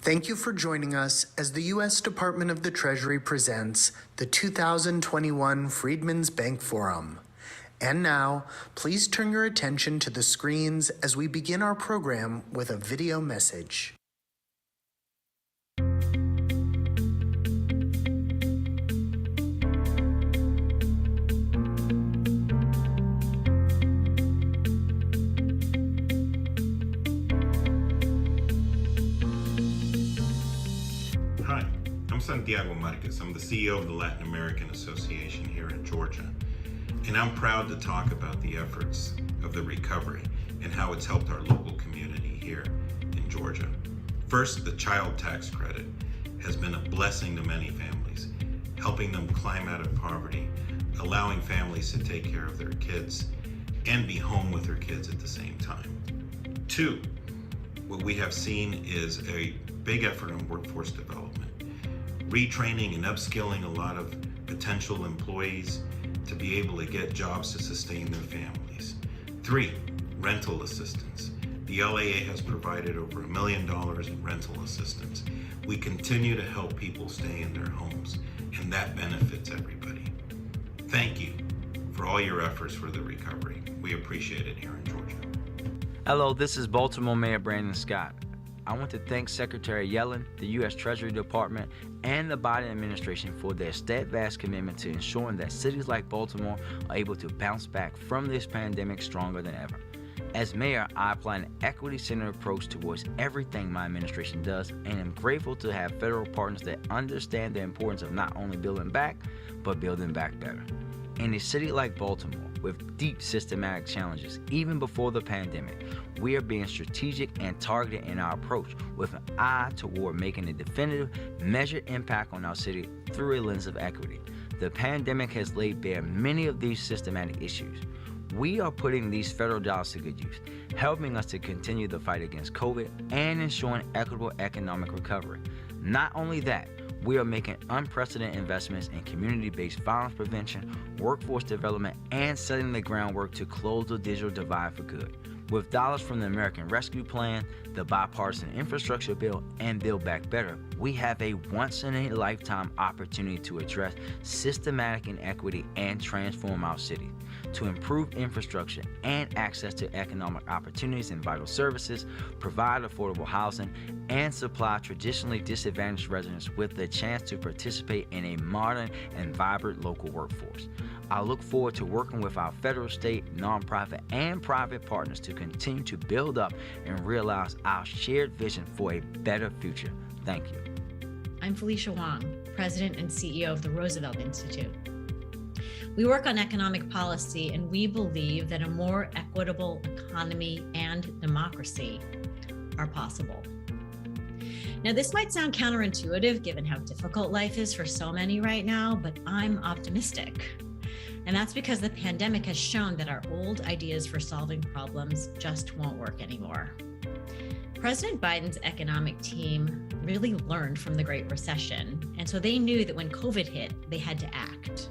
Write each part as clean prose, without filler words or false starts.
Thank you for joining us as the U.S. Department of the Treasury presents the 2021 Freedman's Bank Forum. And now, please turn your attention to the screens as we begin our program with a video message. Hi, I'm Santiago Marquez. I'm the CEO of the Latin American Association here in Georgia. And I'm proud to talk about the efforts of the recovery and how it's helped our local community here in Georgia. First, the child tax credit has been a blessing to many families, helping them climb out of poverty, allowing families to take care of their kids and be home with their kids at the same time. Two, what we have seen is a big effort on workforce development, retraining and upskilling a lot of potential employees to be able to get jobs to sustain their families. Three, rental assistance. The LAA has provided over $1 million in rental assistance. We continue to help people stay in their homes, and that benefits everybody. Thank you for all your efforts for the recovery. We appreciate it here in Georgia. Hello, this is Baltimore Mayor Brandon Scott. I want to thank Secretary Yellen, the U.S. Treasury Department, and the Biden administration for their steadfast commitment to ensuring that cities like Baltimore are able to bounce back from this pandemic stronger than ever. As mayor, I apply an equity-centered approach towards everything my administration does, and am grateful to have federal partners that understand the importance of not only building back, but building back better. In a city like Baltimore, with deep systematic challenges even before the pandemic, we are being strategic and targeted in our approach with an eye toward making a definitive, measured impact on our city through a lens of equity. The pandemic has laid bare many of these systematic issues. We are putting these federal dollars to good use, helping us to continue the fight against COVID and ensuring equitable economic recovery. Not only that, we are making unprecedented investments in community-based violence prevention, workforce development, and setting the groundwork to close the digital divide for good. With dollars from the American Rescue Plan, the Bipartisan Infrastructure Bill, and Build Back Better, we have a once-in-a-lifetime opportunity to address systematic inequity and transform our city, to improve infrastructure and access to economic opportunities and vital services, provide affordable housing, and supply traditionally disadvantaged residents with the chance to participate in a modern and vibrant local workforce. I look forward to working with our federal, state, nonprofit, and private partners to continue to build up and realize our shared vision for a better future. Thank you. I'm Felicia Wong, President and CEO of the Roosevelt Institute. We work on economic policy, and we believe that a more equitable economy and democracy are possible. Now, this might sound counterintuitive given how difficult life is for so many right now, but I'm optimistic. And that's because the pandemic has shown that our old ideas for solving problems just won't work anymore. President Biden's economic team really learned from the Great Recession, and so they knew that when COVID hit, they had to act.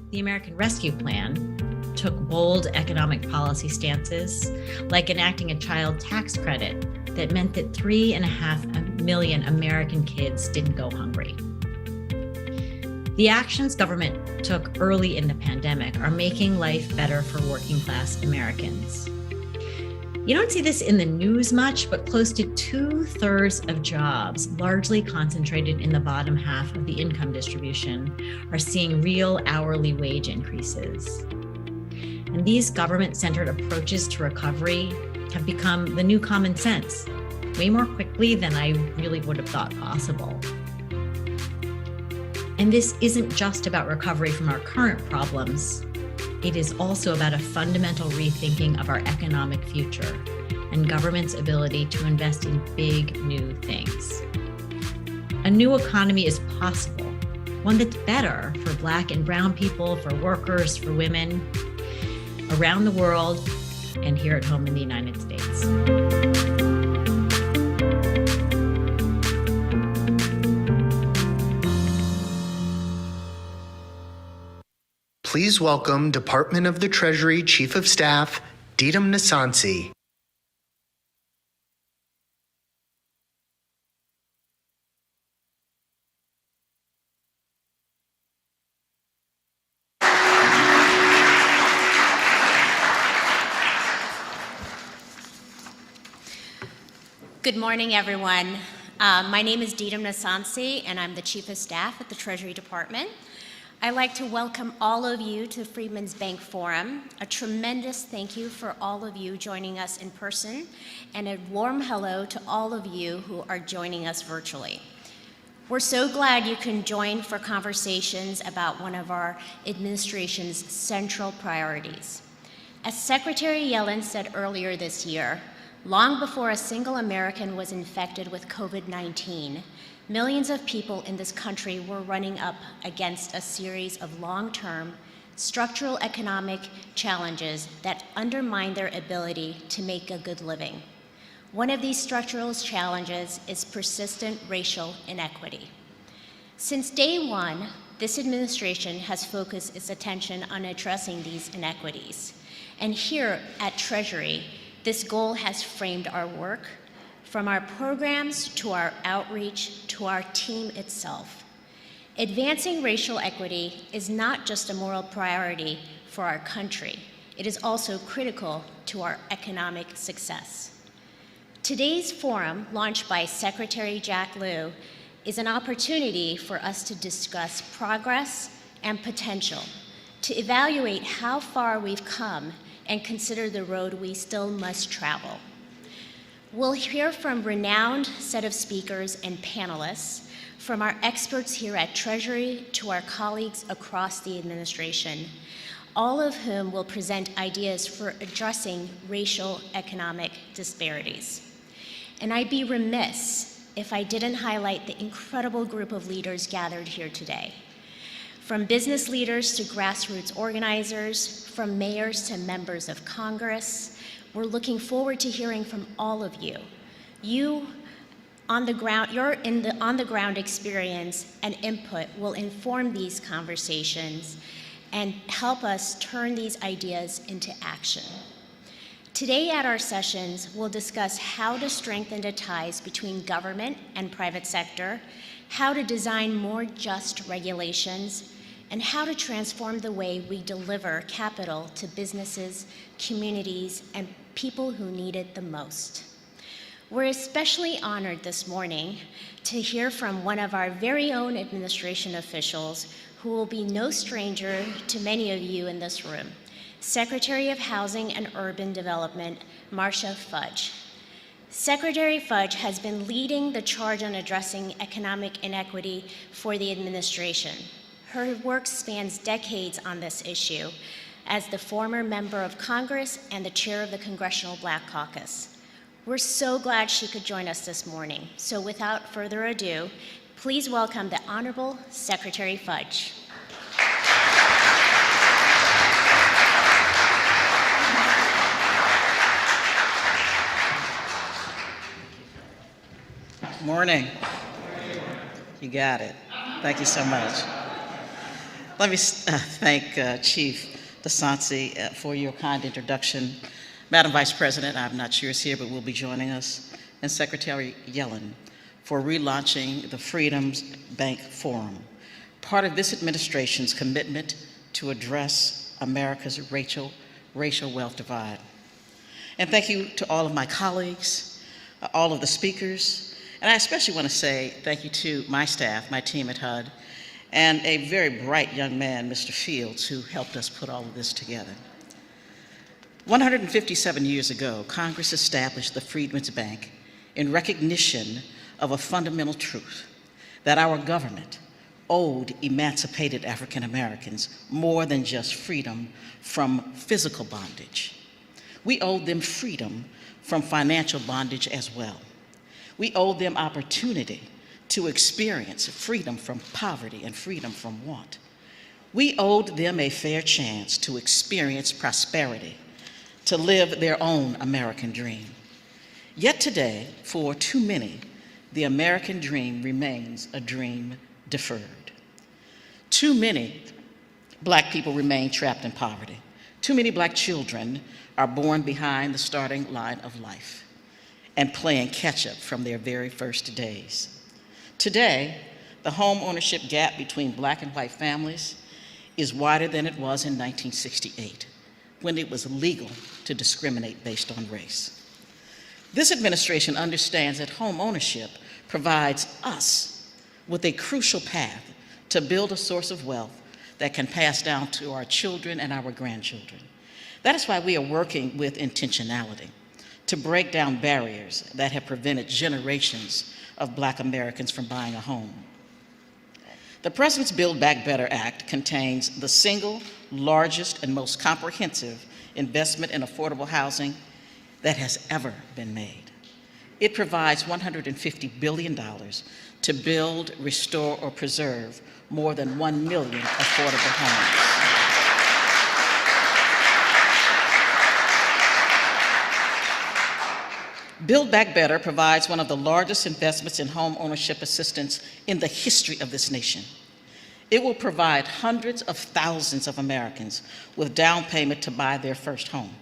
The American Rescue Plan took bold economic policy stances, like enacting a child tax credit that meant that 3.5 million American kids didn't go hungry. The actions government took early in the pandemic are making life better for working class Americans. You don't see this in the news much, but close to 2/3 of jobs, largely concentrated in the bottom half of the income distribution, are seeing real hourly wage increases. And these government-centered approaches to recovery have become the new common sense, way more quickly than I really would have thought possible. And this isn't just about recovery from our current problems. It is also about a fundamental rethinking of our economic future and government's ability to invest in big new things. A new economy is possible, one that's better for Black and brown people, for workers, for women, around the world, and here at home in the United States. Please welcome Department of the Treasury Chief of Staff, Didam Nasansi. Good morning, everyone. My name is Didam Nasansi, and I'm the Chief of Staff at the Treasury Department. I'd like to welcome all of you to Freedman's Bank Forum. A tremendous thank you for all of you joining us in person, and a warm hello to all of you who are joining us virtually. We're so glad you can join for conversations about one of our administration's central priorities. As Secretary Yellen said earlier this year, long before a single American was infected with COVID-19, millions of people in this country were running up against a series of long-term structural economic challenges that undermine their ability to make a good living. One of these structural challenges is persistent racial inequity. Since day one, this administration has focused its attention on addressing these inequities. And here at Treasury, this goal has framed our work, from our programs to our outreach to our team itself. Advancing racial equity is not just a moral priority for our country, it is also critical to our economic success. Today's forum, launched by Secretary Jack Lew, is an opportunity for us to discuss progress and potential, to evaluate how far we've come and consider the road we still must travel. We'll hear from a renowned set of speakers and panelists, from our experts here at Treasury to our colleagues across the administration, all of whom will present ideas for addressing racial economic disparities. And I'd be remiss if I didn't highlight the incredible group of leaders gathered here today. From business leaders to grassroots organizers, from mayors to members of Congress, we're looking forward to hearing from all of you. Your on-the-ground experience and input will inform these conversations and help us turn these ideas into action. Today at our sessions, we'll discuss how to strengthen the ties between government and private sector, how to design more just regulations, and how to transform the way we deliver capital to businesses, communities, and people who need it the most. We're especially honored this morning to hear from one of our very own administration officials who will be no stranger to many of you in this room, Secretary of Housing and Urban Development, Marcia Fudge. Secretary Fudge has been leading the charge on addressing economic inequity for the administration. Her work spans decades on this issue as the former member of Congress and the chair of the Congressional Black Caucus. We're so glad she could join us this morning. So without further ado, please welcome the Honorable Secretary Fudge. Morning. You got it. Thank you so much. Let me thank Chief Nasansi for your kind introduction. Madam Vice President, I'm not sure is here, but will be joining us, and Secretary Yellen for relaunching the Freedman's Bank Forum, part of this administration's commitment to address America's racial wealth divide. And thank you to all of my colleagues, all of the speakers, and I especially want to say thank you to my staff, my team at HUD, and a very bright young man, Mr. Fields, who helped us put all of this together. 157 years ago, Congress established the Freedman's Bank in recognition of a fundamental truth, that our government owed emancipated African Americans more than just freedom from physical bondage. We owed them freedom from financial bondage as well. We owed them opportunity to experience freedom from poverty and freedom from want. We owed them a fair chance to experience prosperity, to live their own American dream. Yet today, for too many, the American dream remains a dream deferred. Too many Black people remain trapped in poverty. Too many Black children are born behind the starting line of life and playing catch up from their very first days. Today, the home ownership gap between Black and white families is wider than it was in 1968, when it was legal to discriminate based on race. This administration understands that home ownership provides us with a crucial path to build a source of wealth that can pass down to our children and our grandchildren. That is why we are working with intentionality to break down barriers that have prevented generations of Black Americans from buying a home. The President's Build Back Better Act contains the single largest and most comprehensive investment in affordable housing that has ever been made. It provides $150 billion to build, restore, or preserve more than 1 million affordable homes. Build Back Better provides one of the largest investments in home ownership assistance in the history of this nation. It will provide hundreds of thousands of Americans with down payment to buy their first home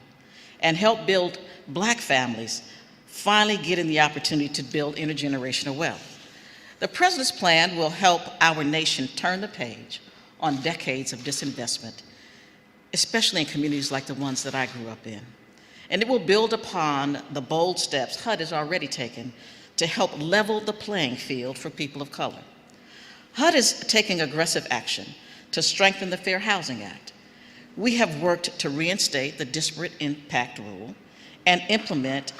and help build Black families finally getting the opportunity to build intergenerational wealth. The President's plan will help our nation turn the page on decades of disinvestment, especially in communities like the ones that I grew up in. And it will build upon the bold steps HUD has already taken to help level the playing field for people of color. HUD is taking aggressive action to strengthen the Fair Housing Act. We have worked to reinstate the disparate impact rule and implement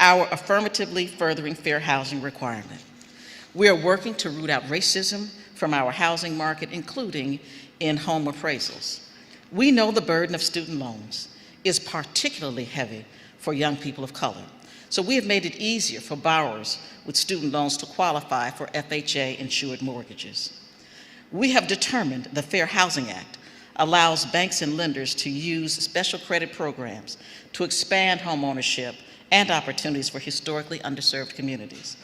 our affirmatively furthering fair housing requirement. We are working to root out racism from our housing market, including in home appraisals. We know the burden of student loans is particularly heavy for young people of color. So we have made it easier for borrowers with student loans to qualify for FHA-insured mortgages. We have determined the Fair Housing Act allows banks and lenders to use special credit programs to expand home ownership and opportunities for historically underserved communities.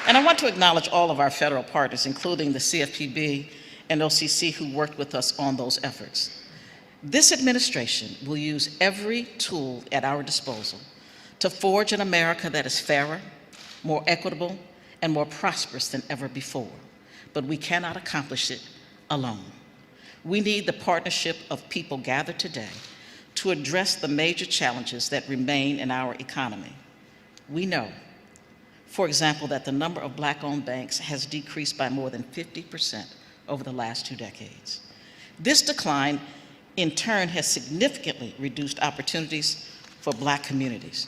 And I want to acknowledge all of our federal partners, including the CFPB and OCC, who worked with us on those efforts. This administration will use every tool at our disposal to forge an America that is fairer, more equitable, and more prosperous than ever before. But we cannot accomplish it alone. We need the partnership of people gathered today to address the major challenges that remain in our economy. We know, for example, that the number of Black-owned banks has decreased by more than 50% over the last 2 decades. This decline, in turn, has significantly reduced opportunities for Black communities.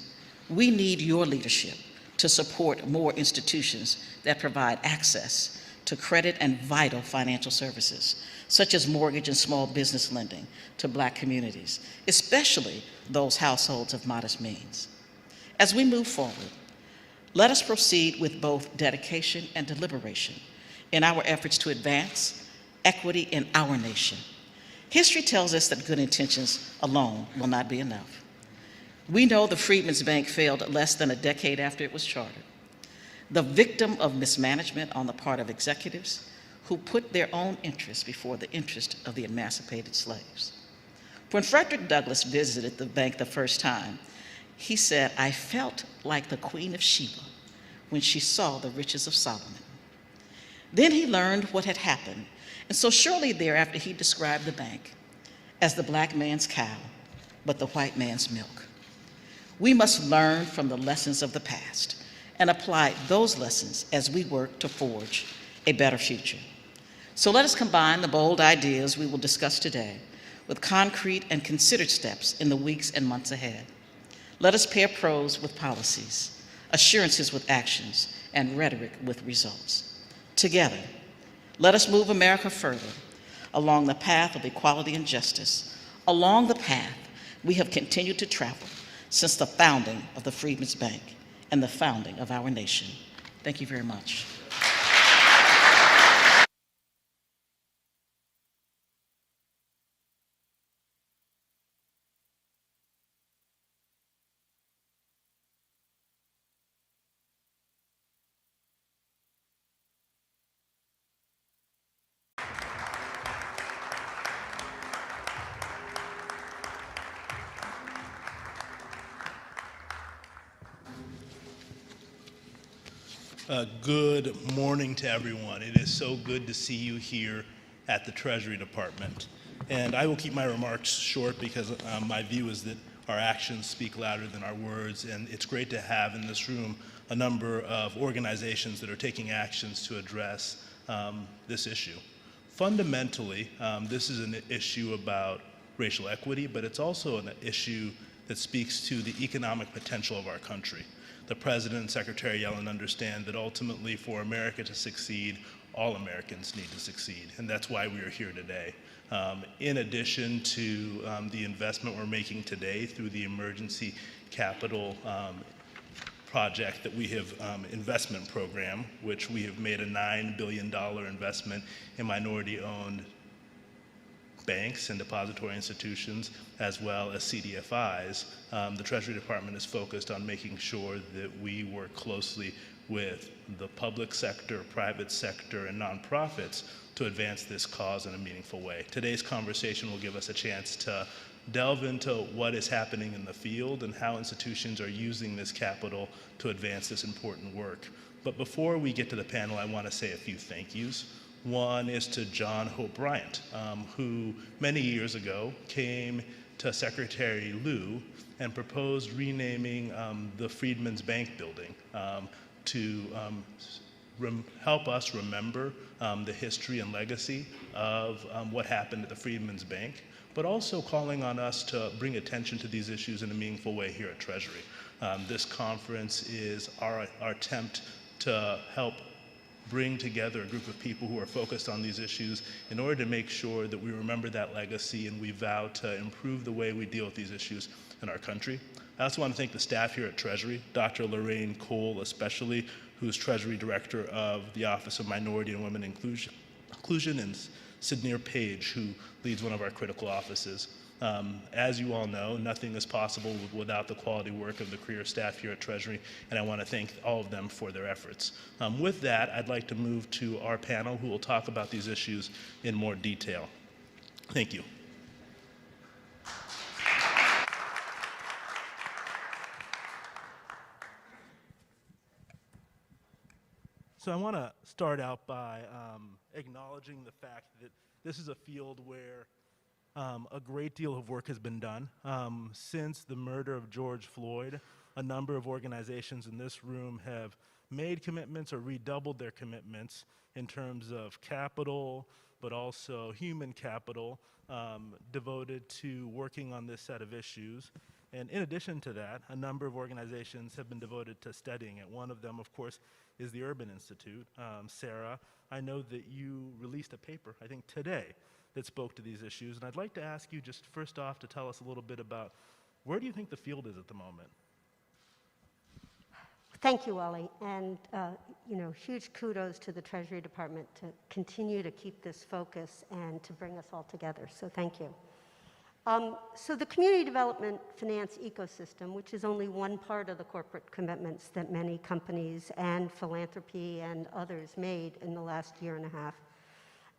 We need your leadership to support more institutions that provide access to credit and vital financial services, such as mortgage and small business lending to Black communities, especially those households of modest means. As we move forward, let us proceed with both dedication and deliberation in our efforts to advance equity in our nation. History tells us that good intentions alone will not be enough. We know the Freedman's Bank failed less than a decade after it was chartered, the victim of mismanagement on the part of executives who put their own interests before the interest of the emancipated slaves. When Frederick Douglass visited the bank the first time, he said, "I felt like the Queen of Sheba when she saw the riches of Solomon." Then he learned what had happened, and so shortly thereafter he described the bank as the Black man's cow, but the white man's milk. We must learn from the lessons of the past and apply those lessons as we work to forge a better future. So let us combine the bold ideas we will discuss today with concrete and considered steps in the weeks and months ahead. Let us pair prose with policies, assurances with actions, and rhetoric with results. Together, let us move America further along the path of equality and justice, along the path we have continued to travel since the founding of the Freedman's Bank and the founding of our nation. Thank you very much. Good morning to everyone. It is so good to see you here at the Treasury Department. And I will keep my remarks short because my view is that our actions speak louder than our words, and it's great to have in this room a number of organizations that are taking actions to address this issue. Fundamentally, this is an issue about racial equity, but it's also an issue that speaks to the economic potential of our country. The President and Secretary Yellen understand that ultimately for America to succeed, all Americans need to succeed, and that's why we are here today. In addition to the investment we're making today through the emergency capital project that we have investment program, which we have made a $9 billion investment in minority-owned banks and depository institutions, as well as CDFIs. The Treasury Department is focused on making sure that we work closely with the public sector, private sector, and nonprofits to advance this cause in a meaningful way. Today's conversation will give us a chance to delve into what is happening in the field and how institutions are using this capital to advance this important work. But before we get to the panel, I want to say a few thank yous. One is to John Hope Bryant, who many years ago came to Secretary Lou and proposed renaming the Freedman's Bank building to help us remember the history and legacy of what happened at the Freedman's Bank, but also calling on us to bring attention to these issues in a meaningful way here at Treasury. This conference is our attempt to help bring together a group of people who are focused on these issues in order to make sure that we remember that legacy and we vow to improve the way we deal with these issues in our country. I also want to thank the staff here at Treasury, Dr. Lorraine Cole especially, who's Treasury Director of the Office of Minority and Women Inclusion, and Sidney Page, who leads one of our critical offices. As you all know, nothing is possible without the quality work of the career staff here at Treasury, and I want to thank all of them for their efforts. With that, I'd like to move to our panel, who will talk about these issues in more detail. Thank you. So I want to start out by acknowledging the fact that this is a field where a great deal of work has been done. Since the murder of George Floyd, a number of organizations in this room have made commitments or redoubled their commitments in terms of capital, but also human capital devoted to working on this set of issues. And in addition to that, a number of organizations have been devoted to studying it. One of them, of course, is the Urban Institute. Sarah, I know that you released a paper, I think today, that spoke to these issues. And I'd like to ask you just first off to tell us a little bit about where do you think the field is at the moment? Thank you, Ollie. And huge kudos to the Treasury Department to continue to keep this focus and to bring us all together. So thank you. So the community development finance ecosystem, which is only one part of the corporate commitments that many companies and philanthropy and others made in the last year and a half,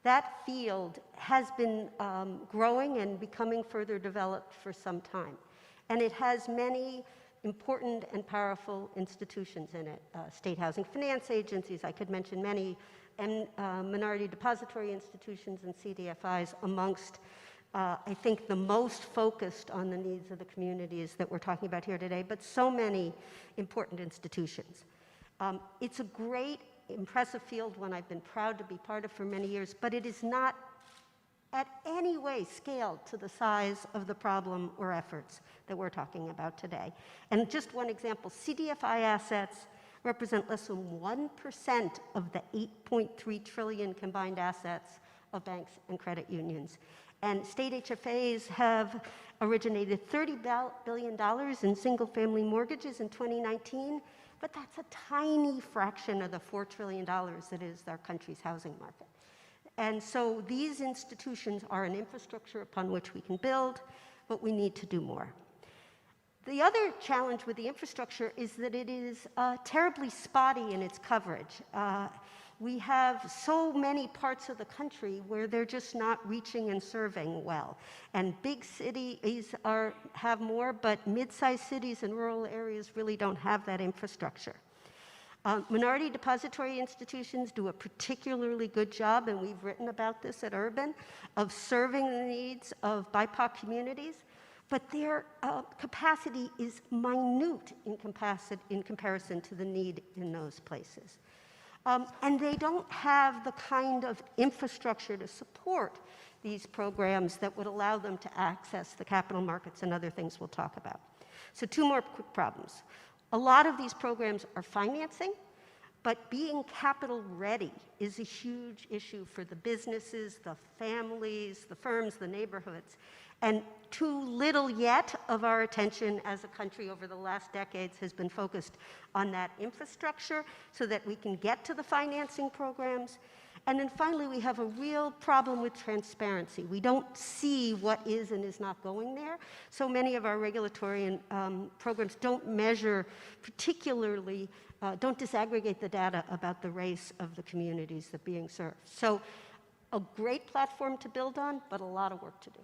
that field has been growing and becoming further developed for some time. And it has many important and powerful institutions in it. State housing finance agencies, I could mention many, and minority depository institutions and CDFIs amongst I think the most focused on the needs of the communities that we're talking about here today, but so many important institutions. It's a great, impressive field, one I've been proud to be part of for many years, but it is not at any way scaled to the size of the problem or efforts that we're talking about today. And just one example, CDFI assets represent less than 1% of the 8.3 trillion combined assets of banks and credit unions. And state HFAs have originated $30 billion in single-family mortgages in 2019, but that's a tiny fraction of the $4 trillion that is our country's housing market. And so these institutions are an infrastructure upon which we can build, but we need to do more. The other challenge with the infrastructure is that it is terribly spotty in its coverage. We have so many parts of the country where they're just not reaching and serving well. And big cities have more, but mid-sized cities and rural areas really don't have that infrastructure. Minority depository institutions do a particularly good job, and we've written about this at Urban, of serving the needs of BIPOC communities, but their capacity is minute in comparison to the need in those places. And they don't have the kind of infrastructure to support these programs that would allow them to access the capital markets and other things we'll talk about. So 2 more quick problems. A lot of these programs are financing, but being capital ready is a huge issue for the businesses, the families, the firms, the neighborhoods. And too little yet of our attention as a country over the last decades has been focused on that infrastructure so that we can get to the financing programs. And then finally, we have a real problem with transparency. We don't see what is and is not going there. So many of our regulatory programs don't measure particularly, don't disaggregate the data about the race of the communities that are being served. So a great platform to build on, but a lot of work to do.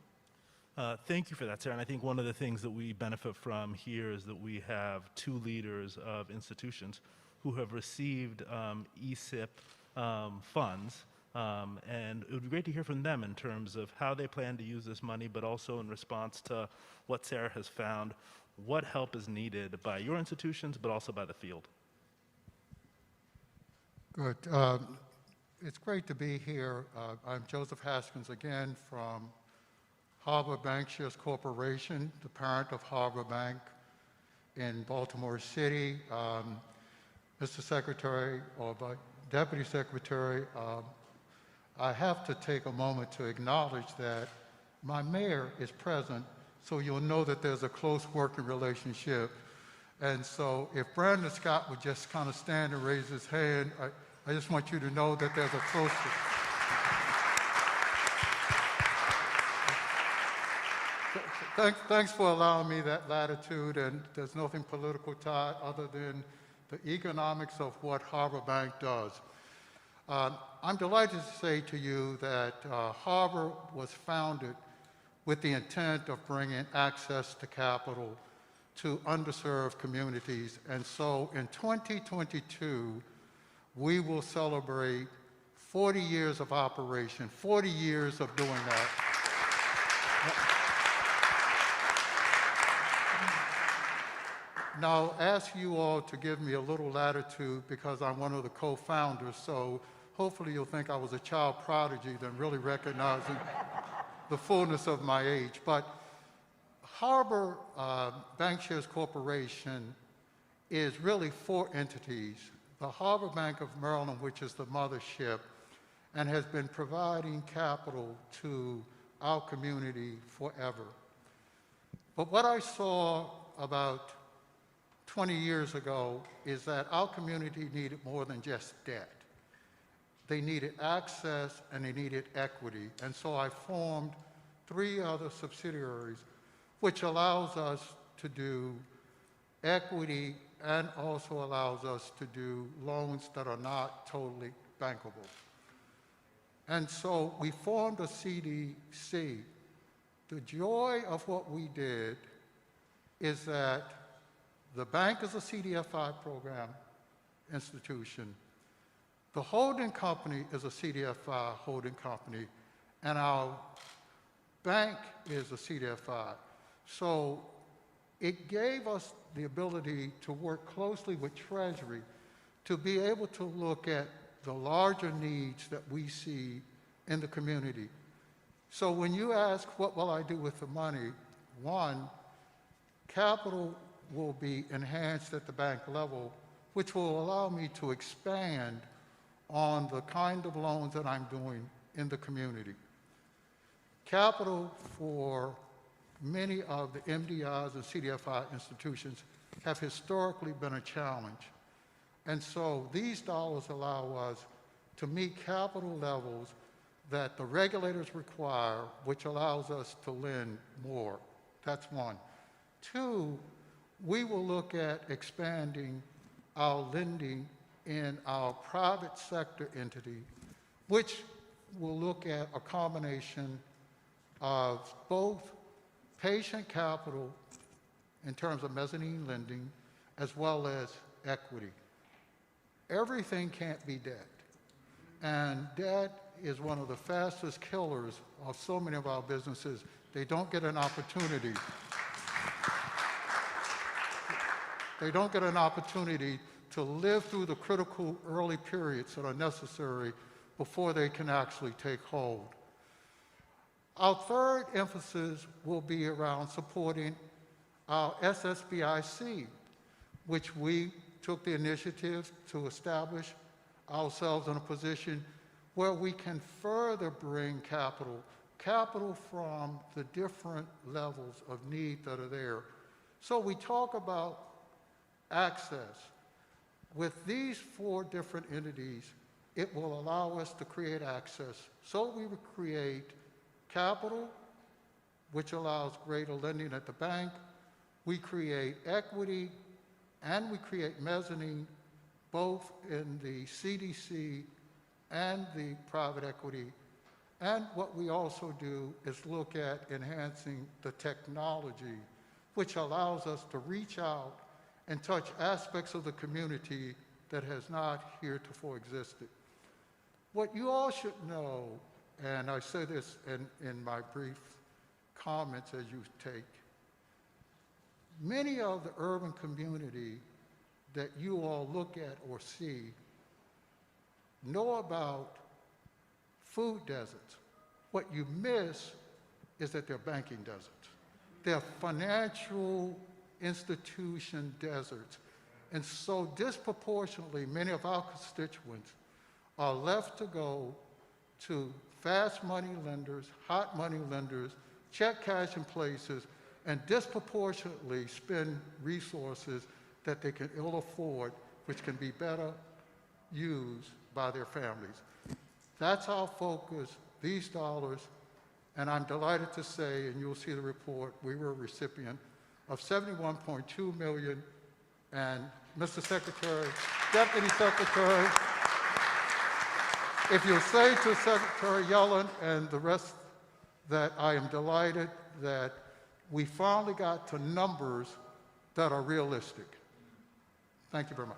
Thank you for that, Sarah. And I think one of the things that we benefit from here is that we have 2 leaders of institutions who have received ESIP funds. And it would be great to hear from them in terms of how they plan to use this money, but also in response to what Sarah has found, what help is needed by your institutions, but also by the field. Good. It's great to be here. I'm Joseph Haskins again from Harbor Bankshares Corporation, the parent of Harbor Bank in Baltimore City. Mr. Secretary, or Deputy Secretary, I have to take a moment to acknowledge that my mayor is present, so you'll know that there's a close working relationship. And so if Brandon Scott would just kind of stand and raise his hand, I just want you to know that there's a close... Thanks for allowing me that latitude, and there's nothing political tied other than the economics of what Harbor Bank does. I'm delighted to say to you that Harbor was founded with the intent of bringing access to capital to underserved communities. And so in 2022, we will celebrate 40 years of operation, 40 years of doing that. Now, I'll ask you all to give me a little latitude because I'm one of the co-founders, so hopefully you'll think I was a child prodigy than really recognizing the fullness of my age. But Harbor Bankshares Corporation is really 4 entities. The Harbor Bank of Maryland, which is the mothership, and has been providing capital to our community forever. But what I saw about 20 years ago is that our community needed more than just debt. They needed access and they needed equity. And so I formed 3 other subsidiaries, which allows us to do equity and also allows us to do loans that are not totally bankable. And so we formed a CDC. The joy of what we did is that the bank is a CDFI program institution. The holding company is a CDFI holding company, and our bank is a CDFI. So it gave us the ability to work closely with Treasury to be able to look at the larger needs that we see in the community. So when you ask, what will I do with the money? 1, capital will be enhanced at the bank level, which will allow me to expand on the kind of loans that I'm doing in the community. Capital for many of the MDIs and CDFI institutions have historically been a challenge. And so these dollars allow us to meet capital levels that the regulators require, which allows us to lend more. That's 1. 2, we will look at expanding our lending in our private sector entity, which will look at a combination of both patient capital in terms of mezzanine lending, as well as equity. everything can't be debt. And debt is one of the fastest killers of so many of our businesses. They don't get an opportunity. They don't get an opportunity to live through the critical early periods that are necessary before they can actually take hold. Our third emphasis will be around supporting our SSBIC, which we took the initiative to establish ourselves in a position where we can further bring capital from the different levels of need that are there. So we talk about access. With these 4 different entities, it will allow us to create access. So we will create capital, which allows greater lending at the bank. We create equity, and we create mezzanine, both in the CDC and the private equity. And what we also do is look at enhancing the technology, which allows us to reach out and touch aspects of the community that has not heretofore existed. What you all should know, and I say this in my brief comments as you take, many of the urban community that you all look at or see know about food deserts. What you miss is that they're banking deserts. They're financial institution deserts. And so disproportionately, many of our constituents are left to go to fast money lenders, hot money lenders, check cashing places, and disproportionately spend resources that they can ill afford, which can be better used by their families. That's our focus, these dollars, and I'm delighted to say, and you'll see the report, we were a recipient of $71.2 million, and Mr. Secretary, Deputy Secretary, if you'll say to Secretary Yellen and the rest that I am delighted that we finally got to numbers that are realistic. Thank you very much.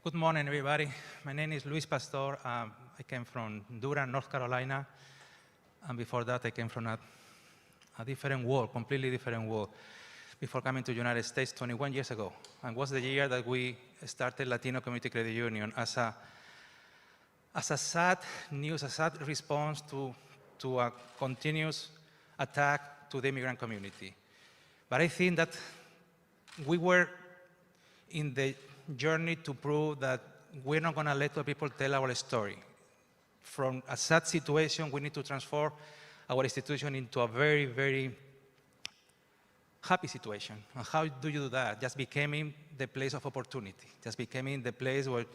Good morning, everybody. My name is Luis Pastor. I came from Durham, North Carolina. And before that, I came from a different world, completely different world, before coming to the United States 21 years ago. And was the year that we started Latino Community Credit Union as a sad news, a sad response to a continuous attack to the immigrant community. But I think that we were in the journey to prove that we're not going to let the people tell our story. From a sad situation, we need to transform our institution into a very, very happy situation. And how do you do that? Just becoming the place of opportunity, just becoming the place where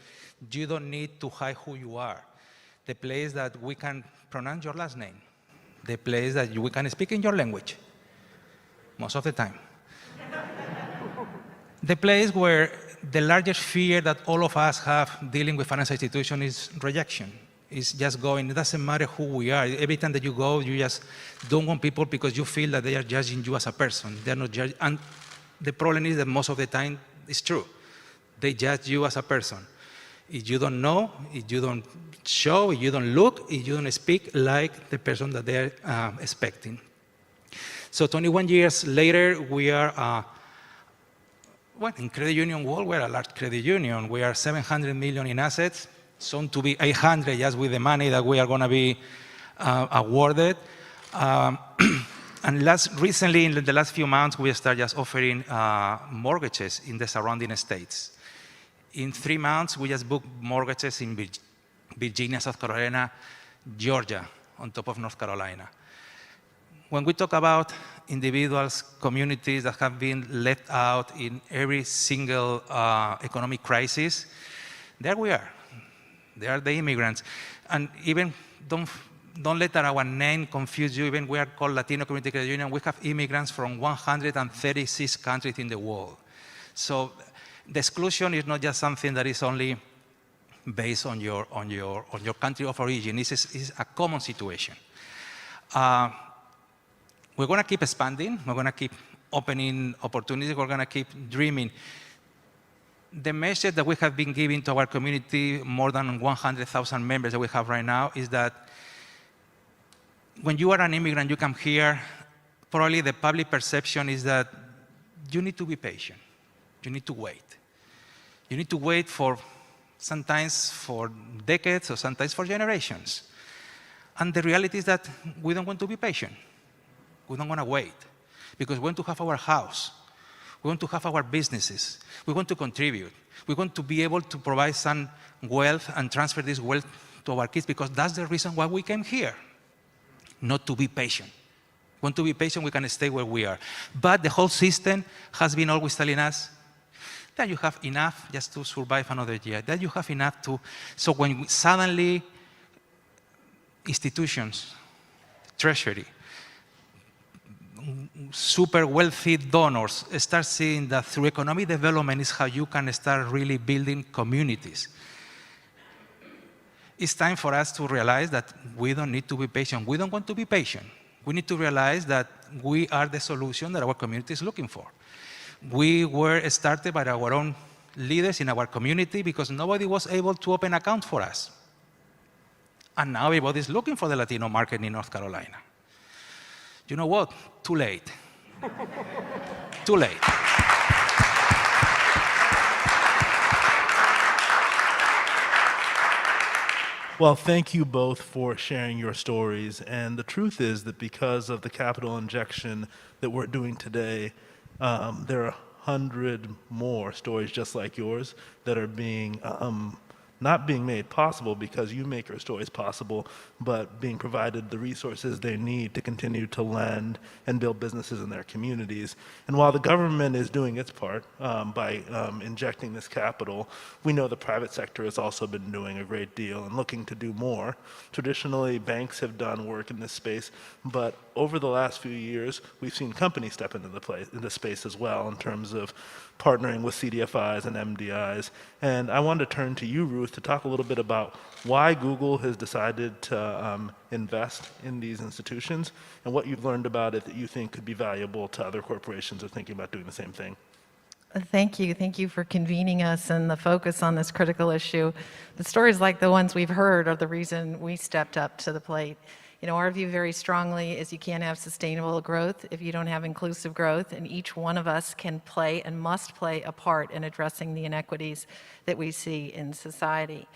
you don't need to hide who you are, the place that we can pronounce your last name, the place that we can speak in your language, most of the time. The place where the largest fear that all of us have dealing with financial institutions is rejection. It's just going, it doesn't matter who we are. Every time that you go, you just don't want people because you feel that they are judging you as a person. They're not judging, and the problem is that most of the time it's true. They judge you as a person. If you don't know, if you don't show, if you don't look, if you don't speak like the person that they're expecting. So 21 years later, we are, in credit union world, we're a large credit union. We are 700 million in assets, soon to be 800 just with the money that we are going to be awarded. And recently, in the last few months, we started just offering mortgages in the surrounding states. In 3 months, we just booked mortgages in Virginia, South Carolina, Georgia, on top of North Carolina. When we talk about individuals, communities that have been left out in every single economic crisis, there we are. They are the immigrants. And even don't let our name confuse you. Even we are called Latino Community Credit Union. We have immigrants from 136 countries in the world. So the exclusion is not just something that is only based on your country of origin. It's a common situation. We're going to keep expanding. We're going to keep opening opportunities. We're going to keep dreaming. The message that we have been giving to our community, more than 100,000 members that we have right now, is that when you are an immigrant, you come here, probably the public perception is that you need to be patient. You need to wait. You need to wait for sometimes for decades or sometimes for generations. And the reality is that we don't want to be patient. We don't want to wait because we want to have our house. We want to have our businesses. We want to contribute. We want to be able to provide some wealth and transfer this wealth to our kids because that's the reason why we came here, not to be patient. We want to be patient, we can stay where we are. But the whole system has been always telling us that you have enough just to survive another year, that you have enough to, so when suddenly institutions, Treasury, super wealthy donors start seeing that through economic development is how you can start really building communities. It's time for us to realize that we don't need to be patient. We don't want to be patient. We need to realize that we are the solution that our community is looking for. We were started by our own leaders in our community because nobody was able to open an account for us. And now everybody's looking for the Latino market in North Carolina. You know what? Too late. Too late. Well, thank you both for sharing your stories. And the truth is that because of the capital injection that we're doing today, there are 100 more stories just like yours that are being not being made possible because you make your stories possible, but being provided the resources they need to continue to lend and build businesses in their communities. And while the government is doing its part by injecting this capital, we know the private sector has also been doing a great deal and looking to do more. Traditionally, banks have done work in this space, but over the last few years, we've seen companies step into the space as well in terms of partnering with CDFIs and MDIs. And I wanted to turn to you, Ruth, to talk a little bit about why Google has decided to invest in these institutions and what you've learned about it that you think could be valuable to other corporations who are thinking about doing the same thing. Thank you. Thank you for convening us and the focus on this critical issue. The stories like the ones we've heard are the reason we stepped up to the plate. You know, our view very strongly is you can't have sustainable growth if you don't have inclusive growth, and each one of us can play and must play a part in addressing the inequities that we see in society.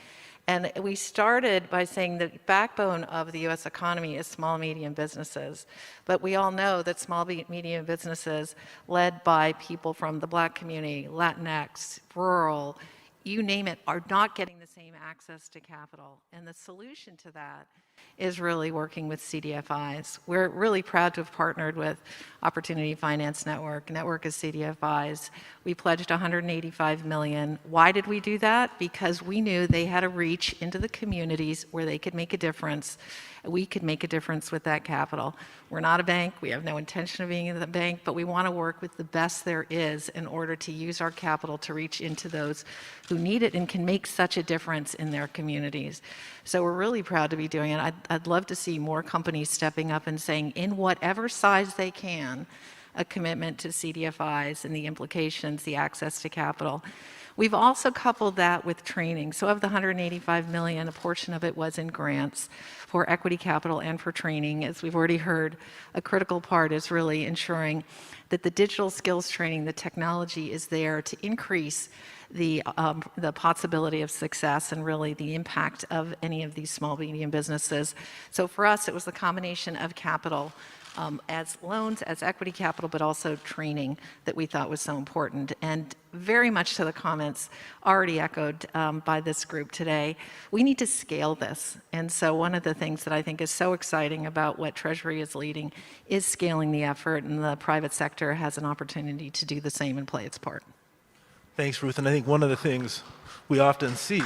And we started by saying the backbone of the U.S. economy is small, medium businesses. But we all know that small, medium businesses led by people from the Black community, Latinx, rural, you name it, are not getting the same access to capital. And the solution to that is really working with CDFIs. We're really proud to have partnered with Opportunity Finance Network of CDFIs. We pledged $185 million. Why did we do that? Because we knew they had a reach into the communities where they could make a difference. We could make a difference with that capital. We're not a bank. We have no intention of being a bank, but we want to work with the best there is in order to use our capital to reach into those who need it and can make such a difference in their communities. So we're really proud to be doing it. I'd love to see more companies stepping up and saying, in whatever size they can, a commitment to CDFIs and the implications, the access to capital. We've also coupled that with training. So of the $185 million, a portion of it was in grants for equity capital and for training. As we've already heard, a critical part is really ensuring that the digital skills training, the technology is there to increase the possibility of success and really the impact of any of these small, medium businesses. So for us, it was the combination of capital as loans, as equity capital, but also training that we thought was so important. And very much to the comments already echoed by this group today, we need to scale this. And so one of the things that I think is so exciting about what Treasury is leading is scaling the effort, and the private sector has an opportunity to do the same and play its part. Thanks, Ruth. And I think one of the things we often see,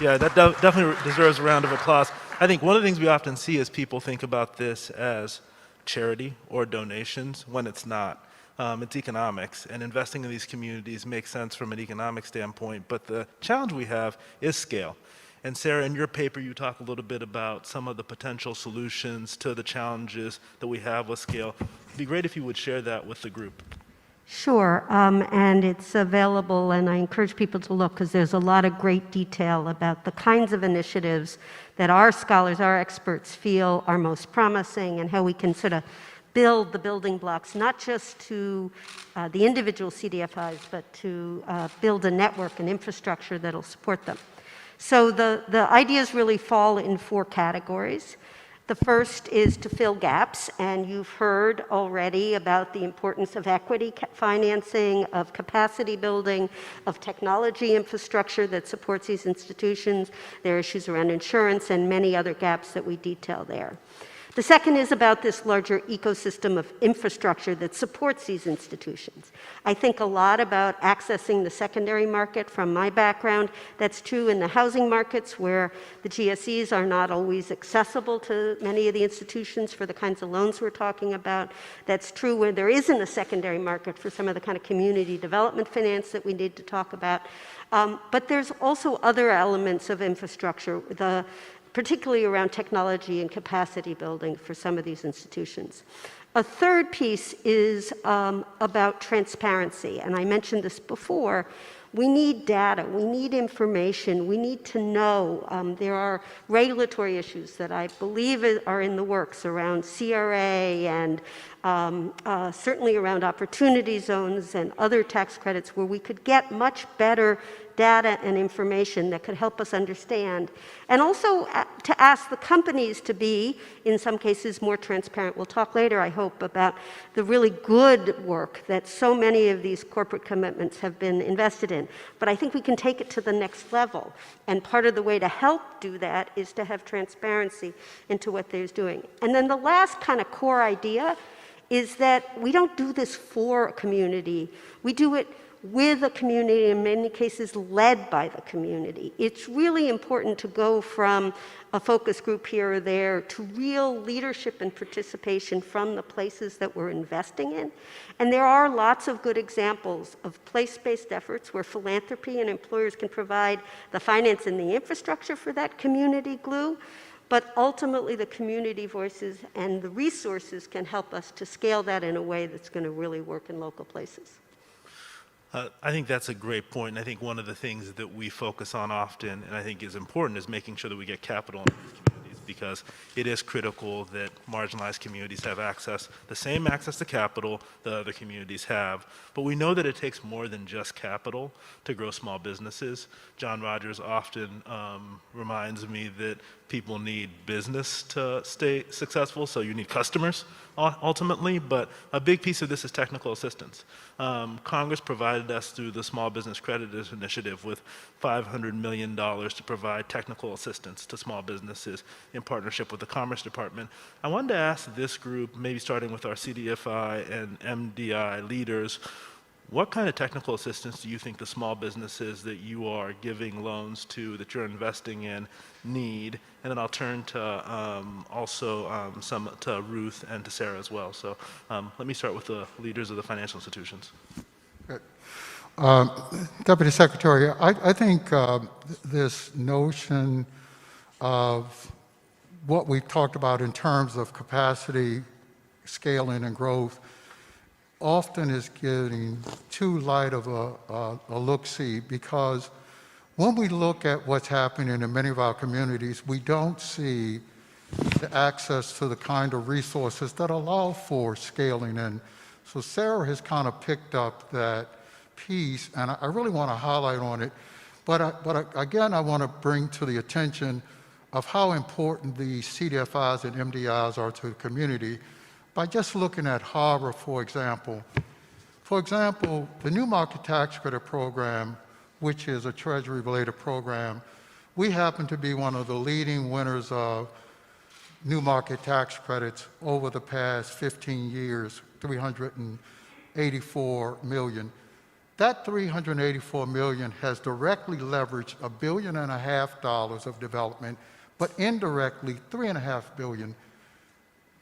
yeah, that definitely deserves a round of applause. I think one of the things we often see is people think about this as charity or donations when it's not. It's economics, and investing in these communities makes sense from an economic standpoint, but the challenge we have is scale. And Sarah, in your paper, you talk a little bit about some of the potential solutions to the challenges that we have with scale. It'd be great if you would share that with the group. Sure, and it's available, and I encourage people to look because there's a lot of great detail about the kinds of initiatives that our scholars, our experts feel are most promising and how we can sort of build the building blocks, not just to the individual CDFIs, but to build a network and infrastructure that'll support them. So the ideas really fall in 4 categories. The first is to fill gaps, and you've heard already about the importance of equity financing, of capacity building, of technology infrastructure that supports these institutions. There are issues around insurance and many other gaps that we detail there. The second is about this larger ecosystem of infrastructure that supports these institutions. I think a lot about accessing the secondary market from my background. That's true in the housing markets where the GSEs are not always accessible to many of the institutions for the kinds of loans we're talking about. That's true where there isn't a secondary market for some of the kind of community development finance that we need to talk about. But there's also other elements of infrastructure, particularly around technology and capacity building for some of these institutions. A third piece is about transparency, and I mentioned this before. We need data, we need information, we need to know. There are regulatory issues that I believe are in the works around CRA and certainly around opportunity zones and other tax credits where we could get much better data and information that could help us understand. And also to ask the companies to be, in some cases, more transparent. We'll talk later, I hope, about the really good work that so many of these corporate commitments have been invested in. But I think we can take it to the next level. And part of the way to help do that is to have transparency into what they're doing. And then the last kind of core idea is that we don't do this for a community. We do it with a community, in many cases led by the community. It's really important to go from a focus group here or there to real leadership and participation from the places that we're investing in. And there are lots of good examples of place-based efforts where philanthropy and employers can provide the finance and the infrastructure for that community glue. But ultimately, the community voices and the resources can help us to scale that in a way that's going to really work in local places. I think that's a great point, and I think one of the things that we focus on often, and I think is important, is making sure that we get capital in these communities, because it is critical that marginalized communities have access, the same access to capital that other communities have. But we know that it takes more than just capital to grow small businesses. John Rogers often reminds me that people need business to stay successful, so you need customers ultimately, but a big piece of this is technical assistance. Congress provided us through the Small Business Credit Initiative with $500 million to provide technical assistance to small businesses in partnership with the Commerce Department. I wanted to ask this group, maybe starting with our CDFI and MDI leaders, what kind of technical assistance do you think the small businesses that you are giving loans to, that you're investing in, need? And then I'll turn to some to Ruth and to Sarah as well. So let me start with the leaders of the financial institutions. Good. Deputy Secretary, I think this notion of what we talked about in terms of capacity, scaling, and growth often is getting too light of a look-see, because when we look at what's happening in many of our communities, we don't see the access to the kind of resources that allow for scaling. And so Sarah has kind of picked up that piece, and I really want to highlight on it. But again, I want to bring to the attention of how important the CDFIs and MDIs are to the community by just looking at Harbor, for example. For example, the New Market Tax Credit Program, which is a Treasury-related program, we happen to be one of the leading winners of new market tax credits over the past 15 years, $384 million. That $384 million has directly leveraged $1.5 billion of development, but indirectly $3.5 billion.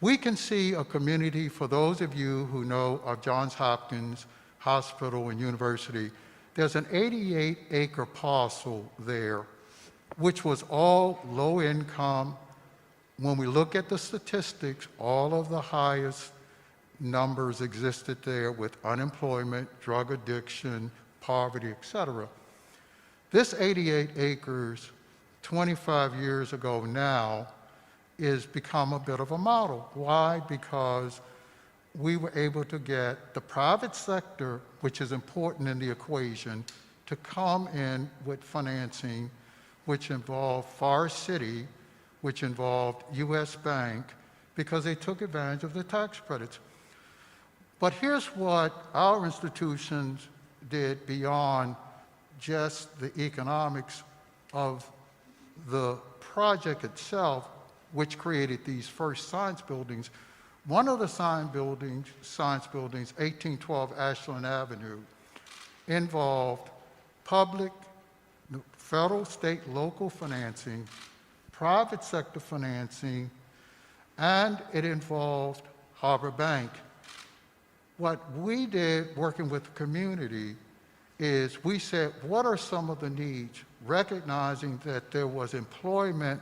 We can see a community, for those of you who know of Johns Hopkins Hospital and University, there's an 88-acre parcel there, which was all low income. When we look at the statistics, all of the highest numbers existed there with unemployment, drug addiction, poverty, etc. This 88 acres, 25 years ago now, is become a bit of a model. Why? Because we were able to get the private sector, which is important in the equation, to come in with financing, which involved Forest City, which involved U.S. Bank, because they took advantage of the tax credits. But here's what our institutions did beyond just the economics of the project itself, which created these first science buildings. One of the science buildings, 1812 Ashland Avenue, involved public, federal, state, local financing, private sector financing, and it involved Harbor Bank. What we did working with the community is we said, what are some of the needs, recognizing that there was employment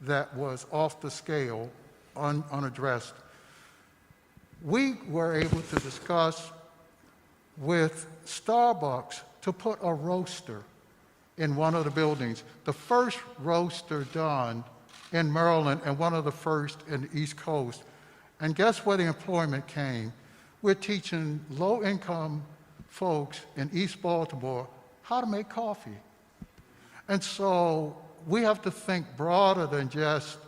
that was off the scale, unaddressed. We were able to discuss with Starbucks to put a roaster in one of the buildings, the first roaster done in Maryland and one of the first in the East Coast. And guess where the employment came? We're teaching low-income folks in East Baltimore how to make coffee. And so we have to think broader than just